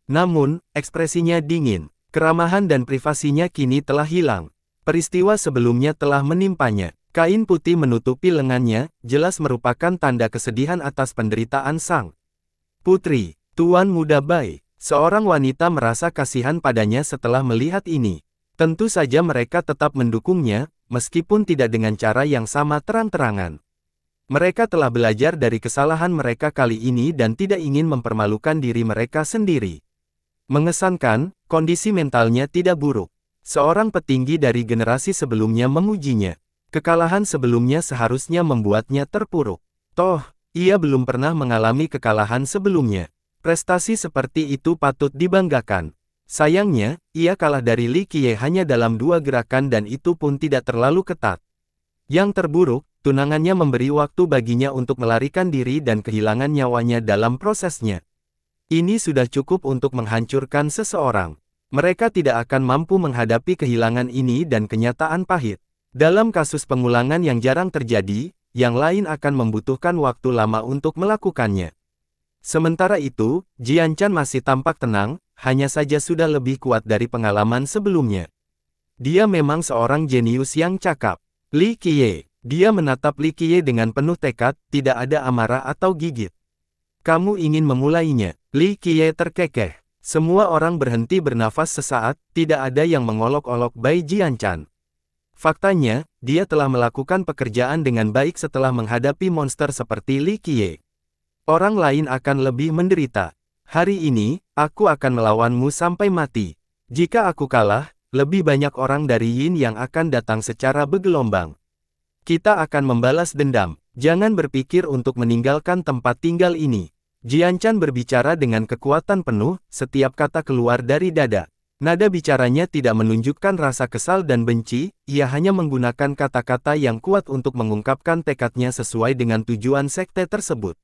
[SPEAKER 1] Namun, ekspresinya dingin, keramahan dan privasinya kini telah hilang. Peristiwa sebelumnya telah menimpanya. Kain putih menutupi lengannya, jelas merupakan tanda kesedihan atas penderitaan sang putri. Tuan Muda Bai, seorang wanita merasa kasihan padanya setelah melihat ini. Tentu saja mereka tetap mendukungnya, meskipun tidak dengan cara yang sama terang-terangan. Mereka telah belajar dari kesalahan mereka kali ini dan tidak ingin mempermalukan diri mereka sendiri. Mengesankan, kondisi mentalnya tidak buruk. Seorang petinggi dari generasi sebelumnya memujinya. Kekalahan sebelumnya seharusnya membuatnya terpuruk. Toh, ia belum pernah mengalami kekalahan sebelumnya. Prestasi seperti itu patut dibanggakan. Sayangnya, ia kalah dari Li Qiye hanya dalam 2 gerakan dan itu pun tidak terlalu ketat. Yang terburuk, tunangannya memberi waktu baginya untuk melarikan diri dan kehilangan nyawanya dalam prosesnya. Ini sudah cukup untuk menghancurkan seseorang. Mereka tidak akan mampu menghadapi kehilangan ini dan kenyataan pahit. Dalam kasus pengulangan yang jarang terjadi, yang lain akan membutuhkan waktu lama untuk melakukannya. Sementara itu, Jianchan masih tampak tenang, hanya saja sudah lebih kuat dari pengalaman sebelumnya. Dia memang seorang jenius yang cakap. Li Qiye. Dia menatap Li Qiye dengan penuh tekad, tidak ada amarah atau gigit. Kamu ingin memulainya? Li Qiye terkekeh. Semua orang berhenti bernafas sesaat, tidak ada yang mengolok-olok Bai Jianchan. Faktanya, dia telah melakukan pekerjaan dengan baik setelah menghadapi monster seperti Li Qiye. Orang lain akan lebih menderita. Hari ini, aku akan melawanmu sampai mati. Jika aku kalah, lebih banyak orang dari Yin yang akan datang secara bergelombang. Kita akan membalas dendam. Jangan berpikir untuk meninggalkan tempat tinggal ini. Jianchan berbicara dengan kekuatan penuh, setiap kata keluar dari dada. Nada bicaranya tidak menunjukkan rasa kesal dan benci, ia hanya menggunakan kata-kata yang kuat untuk mengungkapkan tekadnya sesuai dengan tujuan sekte tersebut.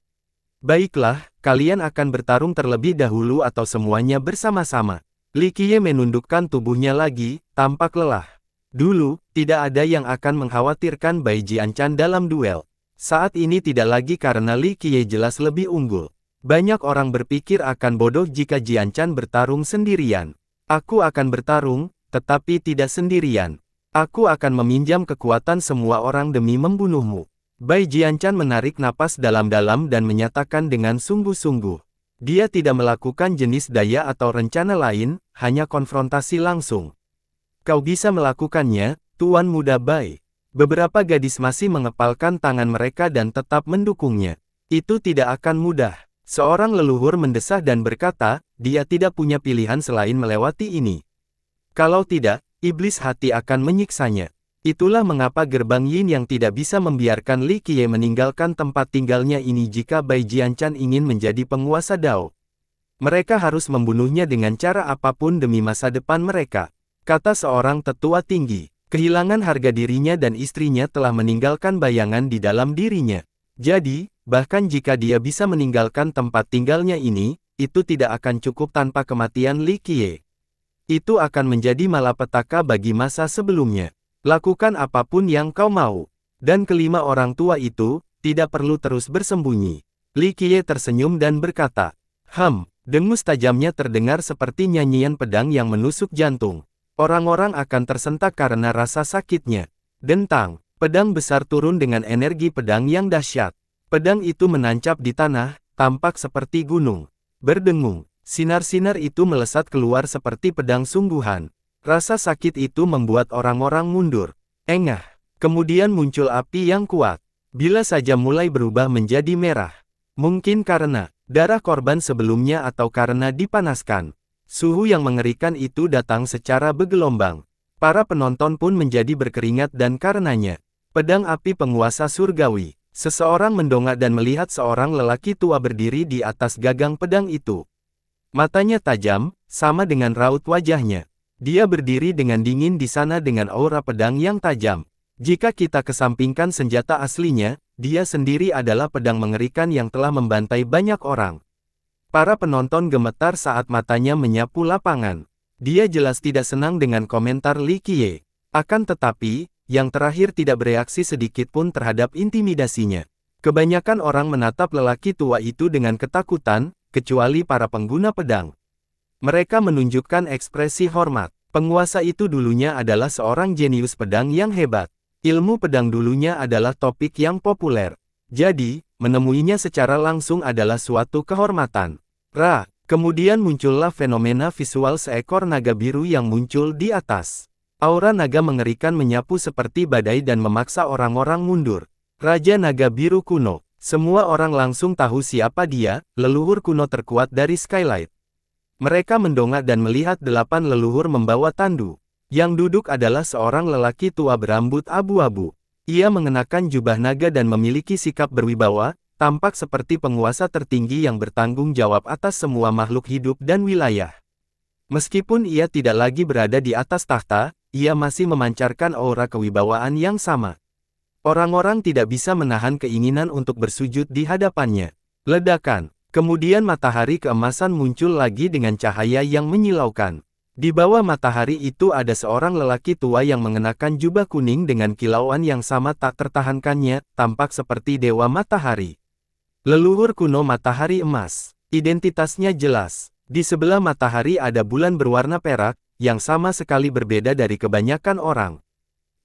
[SPEAKER 1] Baiklah, kalian akan bertarung terlebih dahulu atau semuanya bersama-sama. Li Qiye menundukkan tubuhnya lagi, tampak lelah. Dulu, tidak ada yang akan mengkhawatirkan Bai Jianchan dalam duel. Saat ini tidak lagi karena Li Qiye jelas lebih unggul. Banyak orang berpikir akan bodoh jika Jianchan bertarung sendirian. Aku akan bertarung, tetapi tidak sendirian. Aku akan meminjam kekuatan semua orang demi membunuhmu. Bai Jianchan menarik napas dalam-dalam dan menyatakan dengan sungguh-sungguh. Dia tidak melakukan jenis daya atau rencana lain, hanya konfrontasi langsung. Kau bisa melakukannya, Tuan Muda Bai. Beberapa gadis masih mengepalkan tangan mereka dan tetap mendukungnya. Itu tidak akan mudah. Seorang leluhur mendesah dan berkata, dia tidak punya pilihan selain melewati ini. Kalau tidak, iblis hati akan menyiksanya. Itulah mengapa gerbang Yin yang tidak bisa membiarkan Li Qiye meninggalkan tempat tinggalnya ini jika Bai Jianchan ingin menjadi penguasa Dao. Mereka harus membunuhnya dengan cara apapun demi masa depan mereka, kata seorang tetua tinggi. Kehilangan harga dirinya dan istrinya telah meninggalkan bayangan di dalam dirinya. Jadi, bahkan jika dia bisa meninggalkan tempat tinggalnya ini, itu tidak akan cukup tanpa kematian Li Qiye. Itu akan menjadi malapetaka bagi masa sebelumnya. Lakukan apapun yang kau mau. Dan kelima orang tua itu, tidak perlu terus bersembunyi. Li Qiye tersenyum dan berkata, dengus tajamnya terdengar seperti nyanyian pedang yang menusuk jantung. Orang-orang akan tersentak karena rasa sakitnya. Dentang, pedang besar turun dengan energi pedang yang dahsyat. Pedang itu menancap di tanah, tampak seperti gunung. Berdengung, sinar-sinar itu melesat keluar seperti pedang sungguhan. Rasa sakit itu membuat orang-orang mundur. Engah, kemudian muncul api yang kuat. Bila saja mulai berubah menjadi merah. Mungkin karena darah korban sebelumnya atau karena dipanaskan. Suhu yang mengerikan itu datang secara bergelombang. Para penonton pun menjadi berkeringat dan karenanya. Pedang api penguasa surgawi. Seseorang mendongak dan melihat seorang lelaki tua berdiri di atas gagang pedang itu. Matanya tajam, sama dengan raut wajahnya. Dia berdiri dengan dingin di sana dengan aura pedang yang tajam. Jika kita kesampingkan senjata aslinya, dia sendiri adalah pedang mengerikan yang telah membantai banyak orang. Para penonton gemetar saat matanya menyapu lapangan. Dia jelas tidak senang dengan komentar Li Qiye. Akan tetapi, yang terakhir tidak bereaksi sedikit pun terhadap intimidasinya. Kebanyakan orang menatap lelaki tua itu dengan ketakutan, kecuali para pengguna pedang. Mereka menunjukkan ekspresi hormat. Penguasa itu dulunya adalah seorang jenius pedang yang hebat. Ilmu pedang dulunya adalah topik yang populer. Jadi, menemuinya secara langsung adalah suatu kehormatan. Kemudian muncullah fenomena visual seekor naga biru yang muncul di atas. Aura naga mengerikan menyapu seperti badai dan memaksa orang-orang mundur. Raja Naga Biru kuno. Semua orang langsung tahu siapa dia, leluhur kuno terkuat dari Skylight. Mereka mendongak dan melihat 8 leluhur membawa tandu. Yang duduk adalah seorang lelaki tua berambut abu-abu. Ia mengenakan jubah naga dan memiliki sikap berwibawa, tampak seperti penguasa tertinggi yang bertanggung jawab atas semua makhluk hidup dan wilayah. Meskipun ia tidak lagi berada di atas tahta, ia masih memancarkan aura kewibawaan yang sama. Orang-orang tidak bisa menahan keinginan untuk bersujud di hadapannya. Ledakan. Kemudian matahari keemasan muncul lagi dengan cahaya yang menyilaukan. Di bawah matahari itu ada seorang lelaki tua yang mengenakan jubah kuning dengan kilauan yang sama tak tertahankannya, tampak seperti dewa matahari. Leluhur kuno matahari emas. Identitasnya jelas. Di sebelah matahari ada bulan berwarna perak, yang sama sekali berbeda dari kebanyakan orang.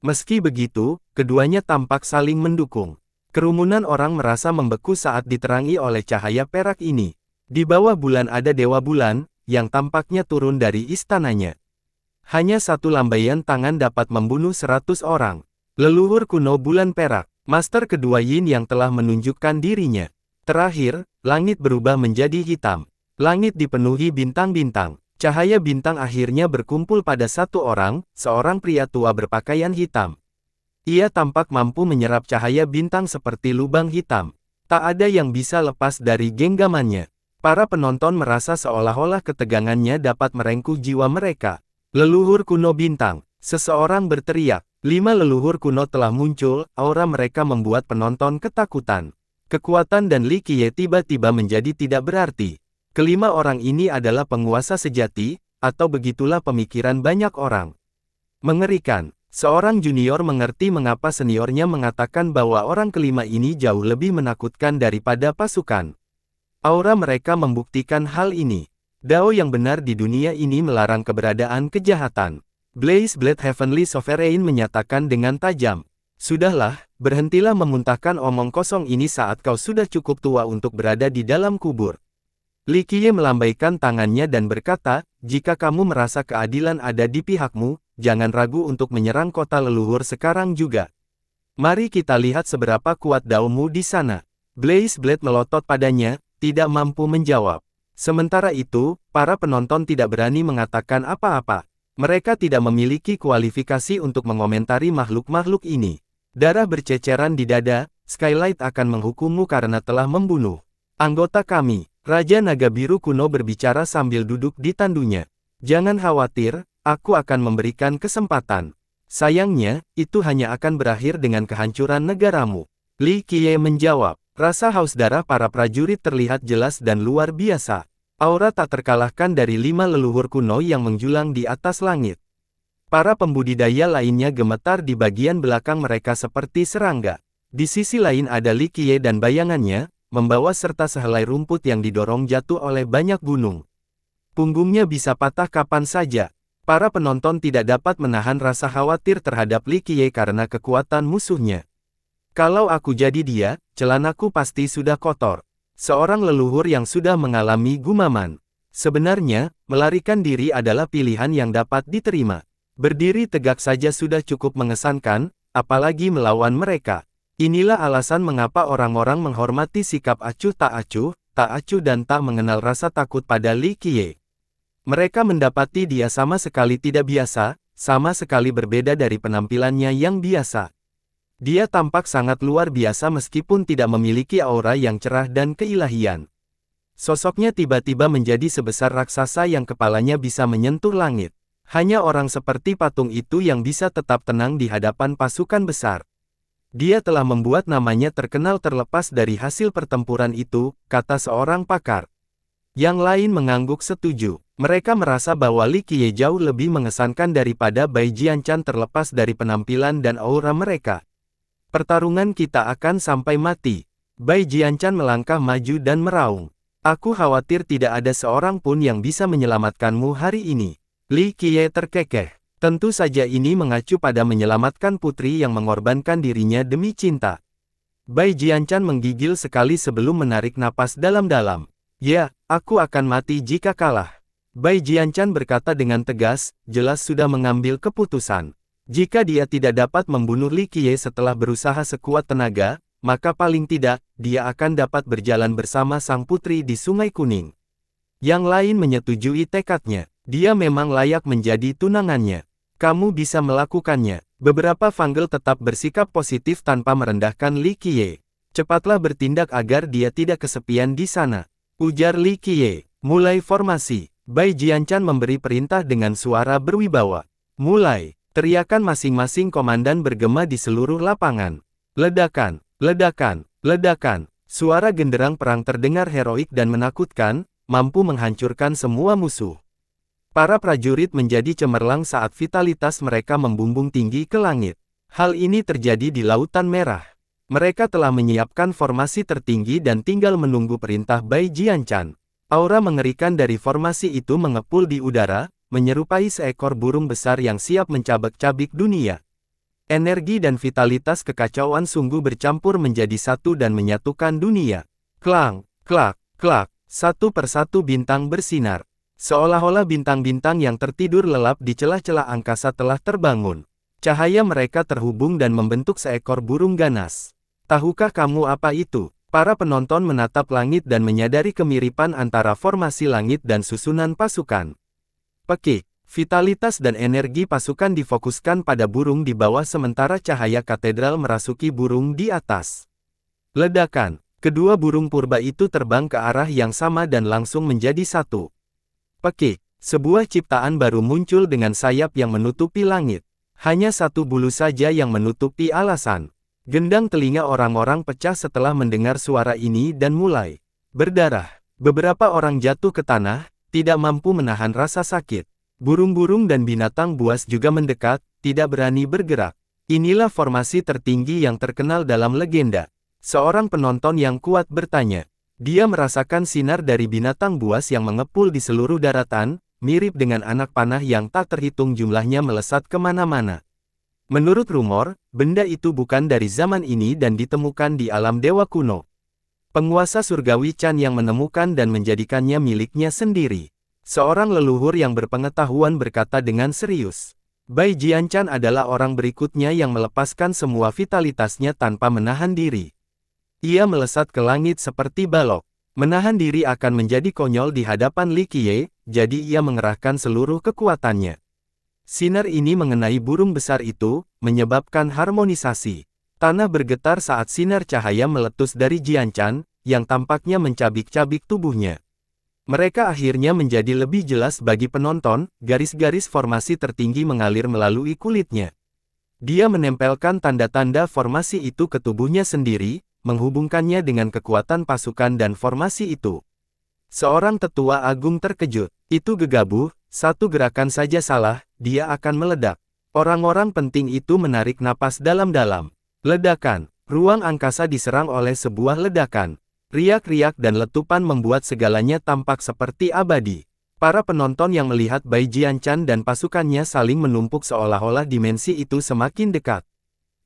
[SPEAKER 1] Meski begitu, keduanya tampak saling mendukung. Kerumunan orang merasa membeku saat diterangi oleh cahaya perak ini. Di bawah bulan ada Dewa Bulan, yang tampaknya turun dari istananya. Hanya satu lambaian tangan dapat membunuh 100 orang. Leluhur kuno bulan perak, master kedua Yin yang telah menunjukkan dirinya. Terakhir, langit berubah menjadi hitam. Langit dipenuhi bintang-bintang. Cahaya bintang akhirnya berkumpul pada satu orang, seorang pria tua berpakaian hitam. Ia tampak mampu menyerap cahaya bintang seperti lubang hitam. Tak ada yang bisa lepas dari genggamannya. Para penonton merasa seolah-olah ketegangannya dapat merengkuh jiwa mereka. Leluhur kuno bintang. Seseorang berteriak. 5 leluhur kuno telah muncul, aura mereka membuat penonton ketakutan. Kekuatan dan Li Qiye tiba-tiba menjadi tidak berarti. Kelima orang ini adalah penguasa sejati, atau begitulah pemikiran banyak orang. Mengerikan. Seorang junior mengerti mengapa seniornya mengatakan bahwa orang kelima ini jauh lebih menakutkan daripada pasukan. Aura mereka membuktikan hal ini. Dao yang benar di dunia ini melarang keberadaan kejahatan. Blaze Blade Heavenly Sovereign menyatakan dengan tajam. Sudahlah, berhentilah memuntahkan omong kosong ini saat kau sudah cukup tua untuk berada di dalam kubur. Li Qiye melambaikan tangannya dan berkata, jika kamu merasa keadilan ada di pihakmu, jangan ragu untuk menyerang kota leluhur sekarang juga. Mari kita lihat seberapa kuat daomu di sana. Blaze Blade melotot padanya, tidak mampu menjawab. Sementara itu, para penonton tidak berani mengatakan apa-apa. Mereka tidak memiliki kualifikasi untuk mengomentari makhluk-makhluk ini. Darah berceceran di dada, Skylight akan menghukummu karena telah membunuh anggota kami. Raja Naga Biru kuno berbicara sambil duduk di tandunya. Jangan khawatir, aku akan memberikan kesempatan. Sayangnya, itu hanya akan berakhir dengan kehancuran negaramu. Li Qiye menjawab. Rasa haus darah para prajurit terlihat jelas dan luar biasa. Aura tak terkalahkan dari 5 leluhur kuno yang menjulang di atas langit. Para pembudidaya lainnya gemetar di bagian belakang mereka seperti serangga. Di sisi lain ada Li Qiye dan bayangannya, membawa serta sehelai rumput yang didorong jatuh oleh banyak gunung. Punggungnya bisa patah kapan saja. Para penonton tidak dapat menahan rasa khawatir terhadap Li Qiye karena kekuatan musuhnya. Kalau aku jadi dia, celanaku pasti sudah kotor. Seorang leluhur yang sudah mengalami gumaman. Sebenarnya, melarikan diri adalah pilihan yang dapat diterima. Berdiri tegak saja sudah cukup mengesankan, apalagi melawan mereka. Inilah alasan mengapa orang-orang menghormati sikap acuh tak acuh dan tak mengenal rasa takut pada Li Qiye. Mereka mendapati dia sama sekali tidak biasa, sama sekali berbeda dari penampilannya yang biasa. Dia tampak sangat luar biasa meskipun tidak memiliki aura yang cerah dan keilahian. Sosoknya tiba-tiba menjadi sebesar raksasa yang kepalanya bisa menyentuh langit. Hanya orang seperti patung itu yang bisa tetap tenang di hadapan pasukan besar. Dia telah membuat namanya terkenal terlepas dari hasil pertempuran itu, kata seorang pakar. Yang lain mengangguk setuju. Mereka merasa bahwa Li Qiye jauh lebih mengesankan daripada Bai Jianchan terlepas dari penampilan dan aura mereka. Pertarungan kita akan sampai mati. Bai Jianchan melangkah maju dan meraung. Aku khawatir tidak ada seorang pun yang bisa menyelamatkanmu hari ini. Li Qiye terkekeh. Tentu saja ini mengacu pada menyelamatkan putri yang mengorbankan dirinya demi cinta. Bai Jianchan menggigil sekali sebelum menarik napas dalam-dalam. Ya, aku akan mati jika kalah. Bai Jianchan berkata dengan tegas, jelas sudah mengambil keputusan. Jika dia tidak dapat membunuh Li Qiye setelah berusaha sekuat tenaga, maka paling tidak, dia akan dapat berjalan bersama sang putri di Sungai Kuning. Yang lain menyetujui tekadnya. Dia memang layak menjadi tunangannya. Kamu bisa melakukannya. Beberapa Fanggel tetap bersikap positif tanpa merendahkan Li Qiye. Cepatlah bertindak agar dia tidak kesepian di sana. Ujar Li Qiye. Mulai formasi. Bai Jianchan memberi perintah dengan suara berwibawa. Mulai. Teriakan masing-masing komandan bergema di seluruh lapangan. Ledakan, ledakan, ledakan. Suara genderang perang terdengar heroik dan menakutkan, mampu menghancurkan semua musuh. Para prajurit menjadi cemerlang saat vitalitas mereka membumbung tinggi ke langit. Hal ini terjadi di Lautan Merah. Mereka telah menyiapkan formasi tertinggi dan tinggal menunggu perintah Bai Jianchan. Aura mengerikan dari formasi itu mengepul di udara, menyerupai seekor burung besar yang siap mencabik-cabik dunia. Energi dan vitalitas kekacauan sungguh bercampur menjadi satu dan menyatukan dunia. Klang, klak, klak, satu persatu bintang bersinar. Seolah-olah bintang-bintang yang tertidur lelap di celah-celah angkasa telah terbangun. Cahaya mereka terhubung dan membentuk seekor burung ganas. Tahukah kamu apa itu? Para penonton menatap langit dan menyadari kemiripan antara formasi langit dan susunan pasukan. Pekik, vitalitas dan energi pasukan difokuskan pada burung di bawah sementara cahaya katedral merasuki burung di atas. Ledakan, kedua burung purba itu terbang ke arah yang sama dan langsung menjadi satu. Pekik, sebuah ciptaan baru muncul dengan sayap yang menutupi langit. Hanya satu bulu saja yang menutupi alasan. Gendang telinga orang-orang pecah setelah mendengar suara ini dan mulai berdarah. Beberapa orang jatuh ke tanah, tidak mampu menahan rasa sakit. Burung-burung dan binatang buas juga mendekat, tidak berani bergerak. Inilah formasi tertinggi yang terkenal dalam legenda. Seorang penonton yang kuat bertanya. Dia merasakan sinar dari binatang buas yang mengepul di seluruh daratan, mirip dengan anak panah yang tak terhitung jumlahnya melesat kemana-mana. Menurut rumor, benda itu bukan dari zaman ini dan ditemukan di alam dewa kuno. Penguasa surgawi Chan yang menemukan dan menjadikannya miliknya sendiri. Seorang leluhur yang berpengetahuan berkata dengan serius. Bai Jianchan adalah orang berikutnya yang melepaskan semua vitalitasnya tanpa menahan diri. Ia melesat ke langit seperti balok. Menahan diri akan menjadi konyol di hadapan Li Qiye, jadi ia mengerahkan seluruh kekuatannya. Sinar ini mengenai burung besar itu, menyebabkan harmonisasi. Tanah bergetar saat sinar cahaya meletus dari Jianchan, yang tampaknya mencabik-cabik tubuhnya. Mereka akhirnya menjadi lebih jelas bagi penonton, garis-garis formasi tertinggi mengalir melalui kulitnya. Dia menempelkan tanda-tanda formasi itu ke tubuhnya sendiri, menghubungkannya dengan kekuatan pasukan dan formasi itu. Seorang tetua agung terkejut. Itu gegabah, satu gerakan saja salah, dia akan meledak. Orang-orang penting itu menarik napas dalam-dalam. Ledakan. Ruang angkasa diserang oleh sebuah ledakan. Riak-riak dan letupan membuat segalanya tampak seperti abadi. Para penonton yang melihat Bai Jianchan dan pasukannya saling menumpuk seolah-olah dimensi itu semakin dekat.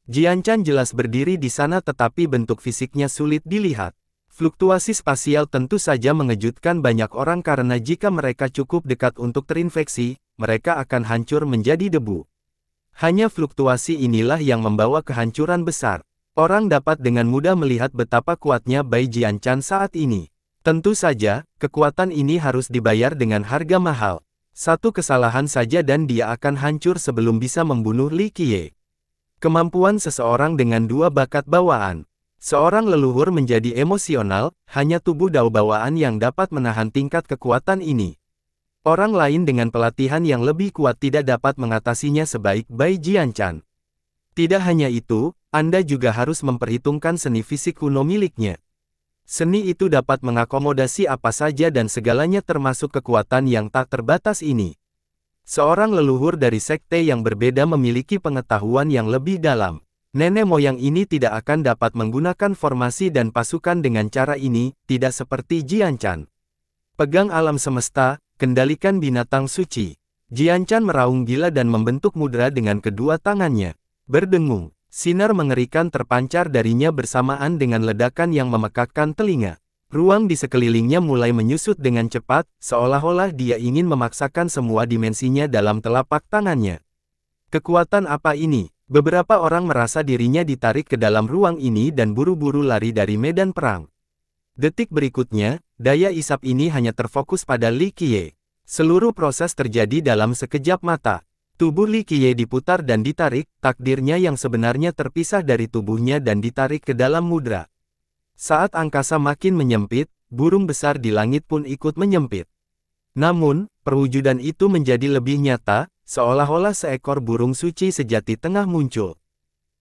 [SPEAKER 1] Jianchan jelas berdiri di sana tetapi bentuk fisiknya sulit dilihat. Fluktuasi spasial tentu saja mengejutkan banyak orang karena jika mereka cukup dekat untuk terinfeksi, mereka akan hancur menjadi debu. Hanya fluktuasi inilah yang membawa kehancuran besar. Orang dapat dengan mudah melihat betapa kuatnya Bai Jianchan saat ini. Tentu saja, kekuatan ini harus dibayar dengan harga mahal. Satu kesalahan saja dan dia akan hancur sebelum bisa membunuh Li Qiye. Kemampuan seseorang dengan dua bakat bawaan. Seorang leluhur menjadi emosional, hanya tubuh dao bawaan yang dapat menahan tingkat kekuatan ini. Orang lain dengan pelatihan yang lebih kuat tidak dapat mengatasinya sebaik Bai Jianchan. Tidak hanya itu, Anda juga harus memperhitungkan seni fisik kuno miliknya. Seni itu dapat mengakomodasi apa saja dan segalanya termasuk kekuatan yang tak terbatas ini. Seorang leluhur dari sekte yang berbeda memiliki pengetahuan yang lebih dalam. Nenek moyang ini tidak akan dapat menggunakan formasi dan pasukan dengan cara ini, tidak seperti Jianchan. Pegang alam semesta, kendalikan binatang suci. Jianchan meraung gila dan membentuk mudra dengan kedua tangannya. Berdengung. Sinar mengerikan terpancar darinya bersamaan dengan ledakan yang memekakkan telinga. Ruang di sekelilingnya mulai menyusut dengan cepat, seolah-olah dia ingin memaksakan semua dimensinya dalam telapak tangannya. Kekuatan apa ini? Beberapa orang merasa dirinya ditarik ke dalam ruang ini dan buru-buru lari dari medan perang. Detik berikutnya, daya isap ini hanya terfokus pada Li Qiye. Seluruh proses terjadi dalam sekejap mata. Tubuh Li Qiye diputar dan ditarik, takdirnya yang sebenarnya terpisah dari tubuhnya dan ditarik ke dalam mudra. Saat angkasa makin menyempit, burung besar di langit pun ikut menyempit. Namun, perwujudan itu menjadi lebih nyata, seolah-olah seekor burung suci sejati tengah muncul.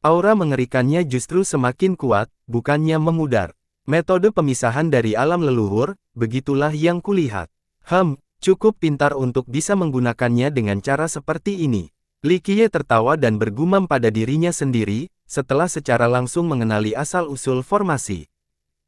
[SPEAKER 1] Aura mengerikannya justru semakin kuat, bukannya memudar. Metode pemisahan dari alam leluhur, begitulah yang kulihat. Cukup pintar untuk bisa menggunakannya dengan cara seperti ini. Li Qiye tertawa dan bergumam pada dirinya sendiri, setelah secara langsung mengenali asal-usul formasi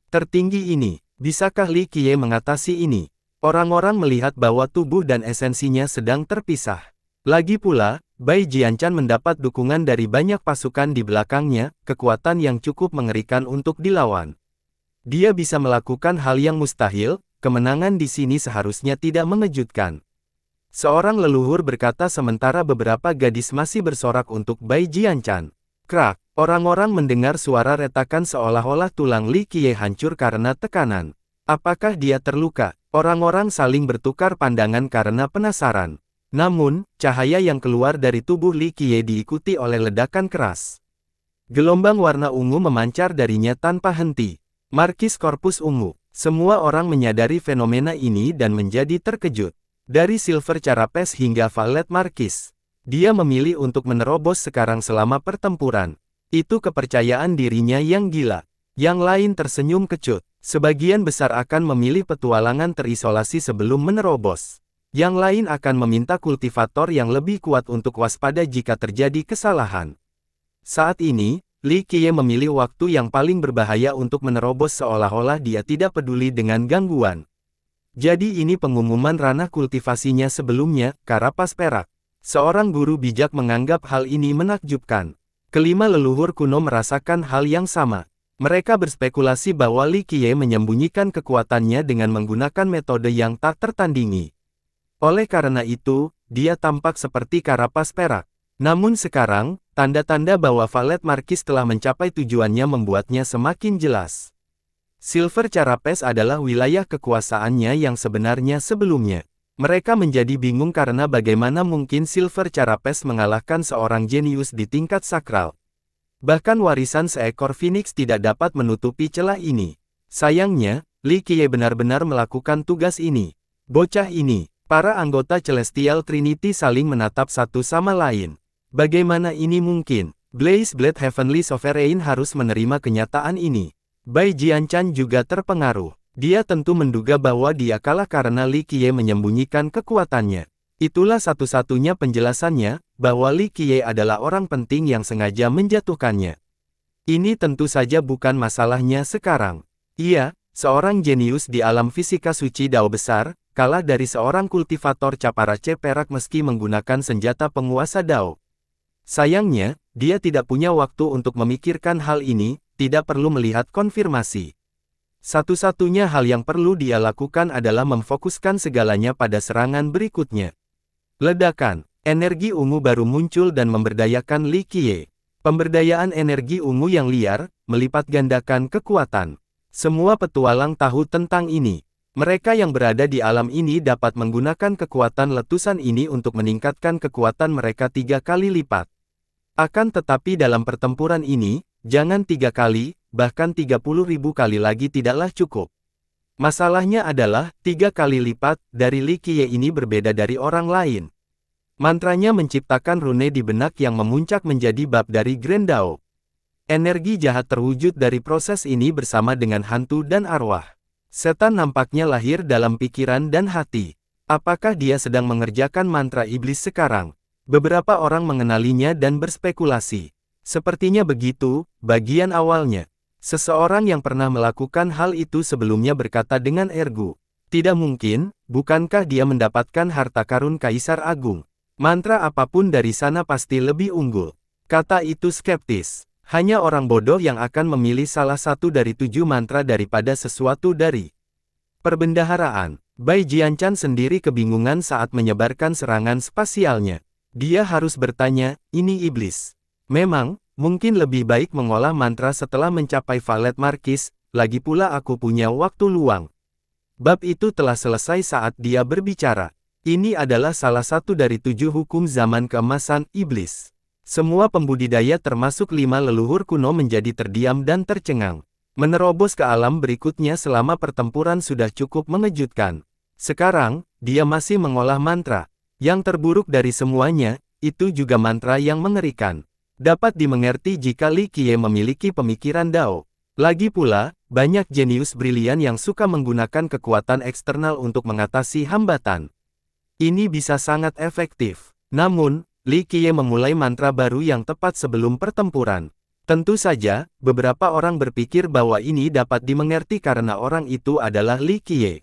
[SPEAKER 1] tertinggi ini. Bisakah Li Qiye mengatasi ini? Orang-orang melihat bahwa tubuh dan esensinya sedang terpisah. Lagi pula, Bai Jianchan mendapat dukungan dari banyak pasukan di belakangnya, kekuatan yang cukup mengerikan untuk dilawan. Dia bisa melakukan hal yang mustahil. Kemenangan di sini seharusnya tidak mengejutkan. Seorang leluhur berkata sementara beberapa gadis masih bersorak untuk Bai Jianchan. Krak, orang-orang mendengar suara retakan seolah-olah tulang Li Qiye hancur karena tekanan. Apakah dia terluka? Orang-orang saling bertukar pandangan karena penasaran. Namun, cahaya yang keluar dari tubuh Li Qiye diikuti oleh ledakan keras. Gelombang warna ungu memancar darinya tanpa henti. Markis Korpus Ungu. Semua orang menyadari fenomena ini dan menjadi terkejut. Dari Silver Carapace hingga Valet Markis, dia memilih untuk menerobos sekarang selama pertempuran. Itu kepercayaan dirinya yang gila. Yang lain tersenyum kecut. Sebagian besar akan memilih petualangan terisolasi sebelum menerobos. Yang lain akan meminta kultivator yang lebih kuat untuk waspada jika terjadi kesalahan. Saat ini, Li Qiye memilih waktu yang paling berbahaya untuk menerobos seolah-olah dia tidak peduli dengan gangguan. Jadi ini pengumuman ranah kultivasinya sebelumnya, Karapas Perak. Seorang guru bijak menganggap hal ini menakjubkan. Kelima leluhur kuno merasakan hal yang sama. Mereka berspekulasi bahwa Li Qiye menyembunyikan kekuatannya dengan menggunakan metode yang tak tertandingi. Oleh karena itu, dia tampak seperti Karapas Perak. Namun sekarang, tanda-tanda bahwa Valet Markis telah mencapai tujuannya membuatnya semakin jelas. Silver Carapace adalah wilayah kekuasaannya yang sebenarnya sebelumnya. Mereka menjadi bingung karena bagaimana mungkin Silver Carapace mengalahkan seorang jenius di tingkat sakral. Bahkan warisan seekor Phoenix tidak dapat menutupi celah ini. Sayangnya, Li Qiye benar-benar melakukan tugas ini. Bocah ini, para anggota Celestial Trinity saling menatap satu sama lain. Bagaimana ini mungkin? Blaze Blade Heavenly Sovereign harus menerima kenyataan ini. Bai Jianchan juga terpengaruh. Dia tentu menduga bahwa dia kalah karena Li Qiye menyembunyikan kekuatannya. Itulah satu-satunya penjelasannya, bahwa Li Qiye adalah orang penting yang sengaja menjatuhkannya. Ini tentu saja bukan masalahnya sekarang. Ia, seorang jenius di alam fisika suci Dao besar, kalah dari seorang kultivator caparace perak meski menggunakan senjata penguasa Dao. Sayangnya, dia tidak punya waktu untuk memikirkan hal ini, tidak perlu melihat konfirmasi. Satu-satunya hal yang perlu dia lakukan adalah memfokuskan segalanya pada serangan berikutnya. Ledakan, energi ungu baru muncul dan memberdayakan Li Qiye. Pemberdayaan energi ungu yang liar, melipat gandakan kekuatan. Semua petualang tahu tentang ini. Mereka yang berada di alam ini dapat menggunakan kekuatan letusan ini untuk meningkatkan kekuatan mereka 3 kali lipat. Akan tetapi dalam pertempuran ini, jangan 3 kali, bahkan 30.000 kali lagi tidaklah cukup. Masalahnya adalah, 3 kali lipat dari Li Qiye ini berbeda dari orang lain. Mantranya menciptakan rune di benak yang memuncak menjadi bab dari Grand Dao. Energi jahat terwujud dari proses ini bersama dengan hantu dan arwah. Setan nampaknya lahir dalam pikiran dan hati. Apakah dia sedang mengerjakan mantra iblis sekarang? Beberapa orang mengenalinya dan berspekulasi. Sepertinya begitu, bagian awalnya. Seseorang yang pernah melakukan hal itu sebelumnya berkata dengan ergu. Tidak mungkin, bukankah dia mendapatkan harta karun Kaisar Agung? Mantra apapun dari sana pasti lebih unggul. Kata itu skeptis. Hanya orang bodoh yang akan memilih salah satu dari 7 mantra daripada sesuatu dari perbendaharaan. Bai Jianchan sendiri kebingungan saat menyebarkan serangan spasialnya. Dia harus bertanya, ini iblis. Memang, mungkin lebih baik mengolah mantra setelah mencapai Valet Marquis, lagi pula aku punya waktu luang. Bab itu telah selesai saat dia berbicara. Ini adalah salah satu dari 7 hukum zaman keemasan iblis. Semua pembudidaya termasuk 5 leluhur kuno menjadi terdiam dan tercengang. Menerobos ke alam berikutnya selama pertempuran sudah cukup mengejutkan. Sekarang, dia masih mengolah mantra. Yang terburuk dari semuanya, itu juga mantra yang mengerikan. Dapat dimengerti jika Li Qiye memiliki pemikiran Dao. Lagi pula, banyak jenius brilian yang suka menggunakan kekuatan eksternal untuk mengatasi hambatan. Ini bisa sangat efektif. Namun, Li Qiye memulai mantra baru yang tepat sebelum pertempuran. Tentu saja, beberapa orang berpikir bahwa ini dapat dimengerti karena orang itu adalah Li Qiye.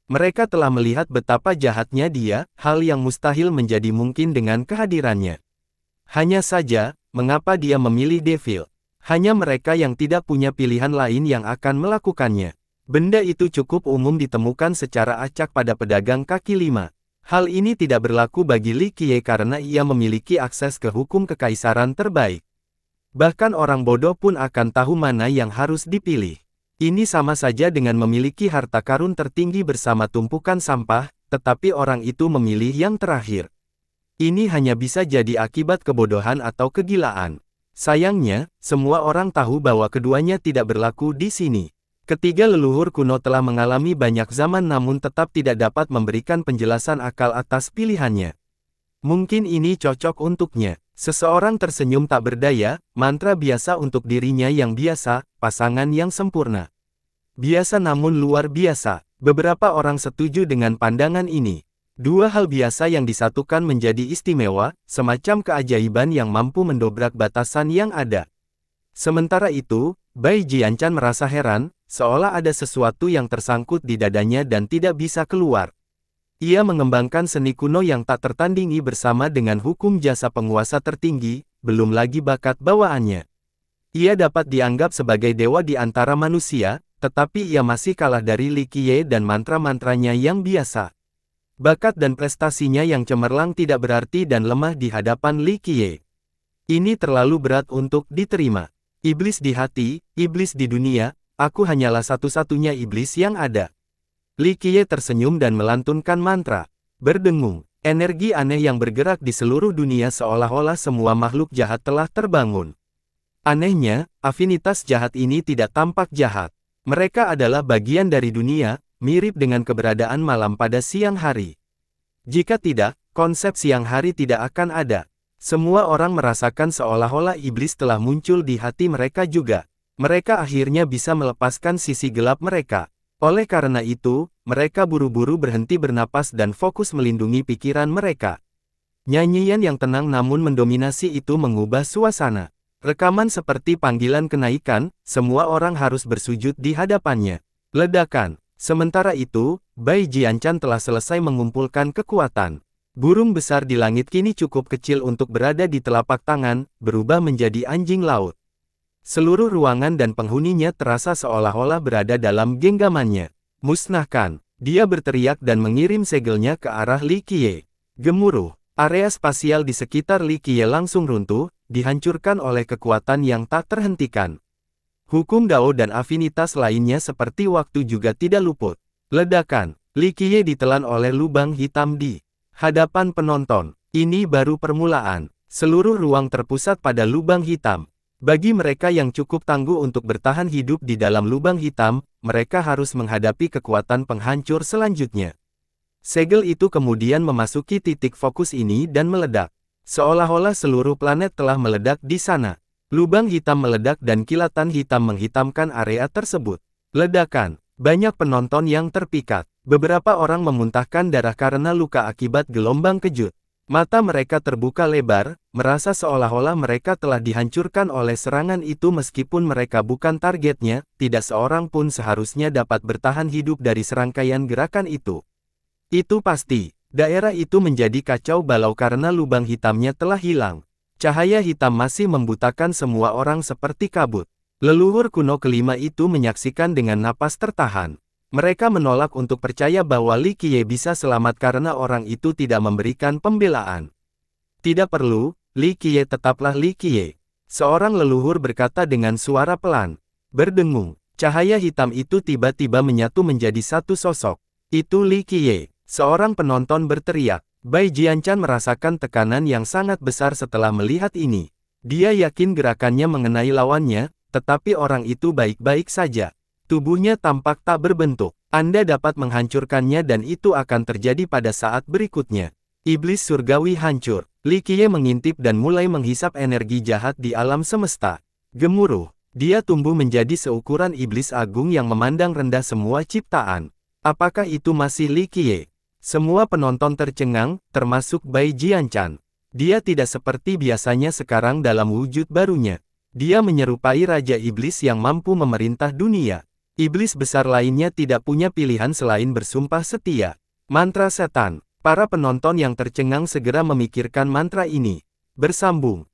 [SPEAKER 1] Mereka telah melihat betapa jahatnya dia, hal yang mustahil menjadi mungkin dengan kehadirannya. Hanya saja, mengapa dia memilih Devil? Hanya mereka yang tidak punya pilihan lain yang akan melakukannya. Benda itu cukup umum ditemukan secara acak pada pedagang kaki 5. Hal ini tidak berlaku bagi Li Qiye karena ia memiliki akses ke hukum kekaisaran terbaik. Bahkan orang bodoh pun akan tahu mana yang harus dipilih. Ini sama saja dengan memiliki harta karun tertinggi bersama tumpukan sampah, tetapi orang itu memilih yang terakhir. Ini hanya bisa jadi akibat kebodohan atau kegilaan. Sayangnya, semua orang tahu bahwa keduanya tidak berlaku di sini. Ketiga leluhur kuno telah mengalami banyak zaman namun tetap tidak dapat memberikan penjelasan akal atas pilihannya. Mungkin ini cocok untuknya. Seseorang tersenyum tak berdaya, mantra biasa untuk dirinya yang biasa, pasangan yang sempurna. Biasa namun luar biasa. Beberapa orang setuju dengan pandangan ini. 2 hal biasa yang disatukan menjadi istimewa, semacam keajaiban yang mampu mendobrak batasan yang ada. Sementara itu, Bai Jianchan merasa heran, seolah ada sesuatu yang tersangkut di dadanya dan tidak bisa keluar. Ia mengembangkan seni kuno yang tak tertandingi bersama dengan hukum jasa penguasa tertinggi, belum lagi bakat bawaannya. Ia dapat dianggap sebagai dewa di antara manusia, tetapi ia masih kalah dari Li Qiye dan mantra-mantranya yang biasa. Bakat dan prestasinya yang cemerlang tidak berarti dan lemah di hadapan Li Qiye. Ini terlalu berat untuk diterima. Iblis di hati, iblis di dunia, aku hanyalah satu-satunya iblis yang ada. Li Qiye tersenyum dan melantunkan mantra. Berdengung, energi aneh yang bergerak di seluruh dunia seolah-olah semua makhluk jahat telah terbangun. Anehnya, afinitas jahat ini tidak tampak jahat. Mereka adalah bagian dari dunia, mirip dengan keberadaan malam pada siang hari. Jika tidak, konsep siang hari tidak akan ada. Semua orang merasakan seolah-olah iblis telah muncul di hati mereka juga. Mereka akhirnya bisa melepaskan sisi gelap mereka. Oleh karena itu, mereka buru-buru berhenti bernapas dan fokus melindungi pikiran mereka. Nyanyian yang tenang namun mendominasi itu mengubah suasana. Rekaman seperti panggilan kenaikan, semua orang harus bersujud di hadapannya. Ledakan. Sementara itu, Bai Jianchan telah selesai mengumpulkan kekuatan. Burung besar di langit kini cukup kecil untuk berada di telapak tangan, berubah menjadi anjing laut. Seluruh ruangan dan penghuninya terasa seolah-olah berada dalam genggamannya. Musnahkan. Dia berteriak dan mengirim segelnya ke arah Li Qiye. Gemuruh. Area spasial di sekitar Li Qiye langsung runtuh, dihancurkan oleh kekuatan yang tak terhentikan. Hukum Dao dan afinitas lainnya seperti waktu juga tidak luput. Ledakan. Li Qiye ditelan oleh lubang hitam di hadapan penonton. Ini baru permulaan. Seluruh ruang terpusat pada lubang hitam. Bagi mereka yang cukup tangguh untuk bertahan hidup di dalam lubang hitam, mereka harus menghadapi kekuatan penghancur selanjutnya. Segel itu kemudian memasuki titik fokus ini dan meledak. Seolah-olah seluruh planet telah meledak di sana. Lubang hitam meledak dan kilatan hitam menghitamkan area tersebut. Ledakan. Banyak penonton yang terpikat. Beberapa orang memuntahkan darah karena luka akibat gelombang kejut. Mata mereka terbuka lebar, merasa seolah-olah mereka telah dihancurkan oleh serangan itu meskipun mereka bukan targetnya, tidak seorang pun seharusnya dapat bertahan hidup dari serangkaian gerakan itu. Itu pasti, daerah itu menjadi kacau balau karena lubang hitamnya telah hilang. Cahaya hitam masih membutakan semua orang seperti kabut. Leluhur kuno kelima itu menyaksikan dengan napas tertahan. Mereka menolak untuk percaya bahwa Li Qiye bisa selamat karena orang itu tidak memberikan pembelaan. Tidak perlu, Li Qiye tetaplah Li Qiye. Seorang leluhur berkata dengan suara pelan. Berdengung, cahaya hitam itu tiba-tiba menyatu menjadi satu sosok. Itu Li Qiye. Seorang penonton berteriak. Bai Jianchan merasakan tekanan yang sangat besar setelah melihat ini. Dia yakin gerakannya mengenai lawannya, tetapi orang itu baik-baik saja. Tubuhnya tampak tak berbentuk. Anda dapat menghancurkannya dan itu akan terjadi pada saat berikutnya. Iblis surgawi hancur. Li Qiye mengintip dan mulai menghisap energi jahat di alam semesta. Gemuruh. Dia tumbuh menjadi seukuran iblis agung yang memandang rendah semua ciptaan. Apakah itu masih Li Qiye? Semua penonton tercengang, termasuk Bai Jianchan. Dia tidak seperti biasanya sekarang dalam wujud barunya. Dia menyerupai Raja Iblis yang mampu memerintah dunia. Iblis besar lainnya tidak punya pilihan selain bersumpah setia. Mantra setan. Para penonton yang tercengang segera memikirkan mantra ini. Bersambung.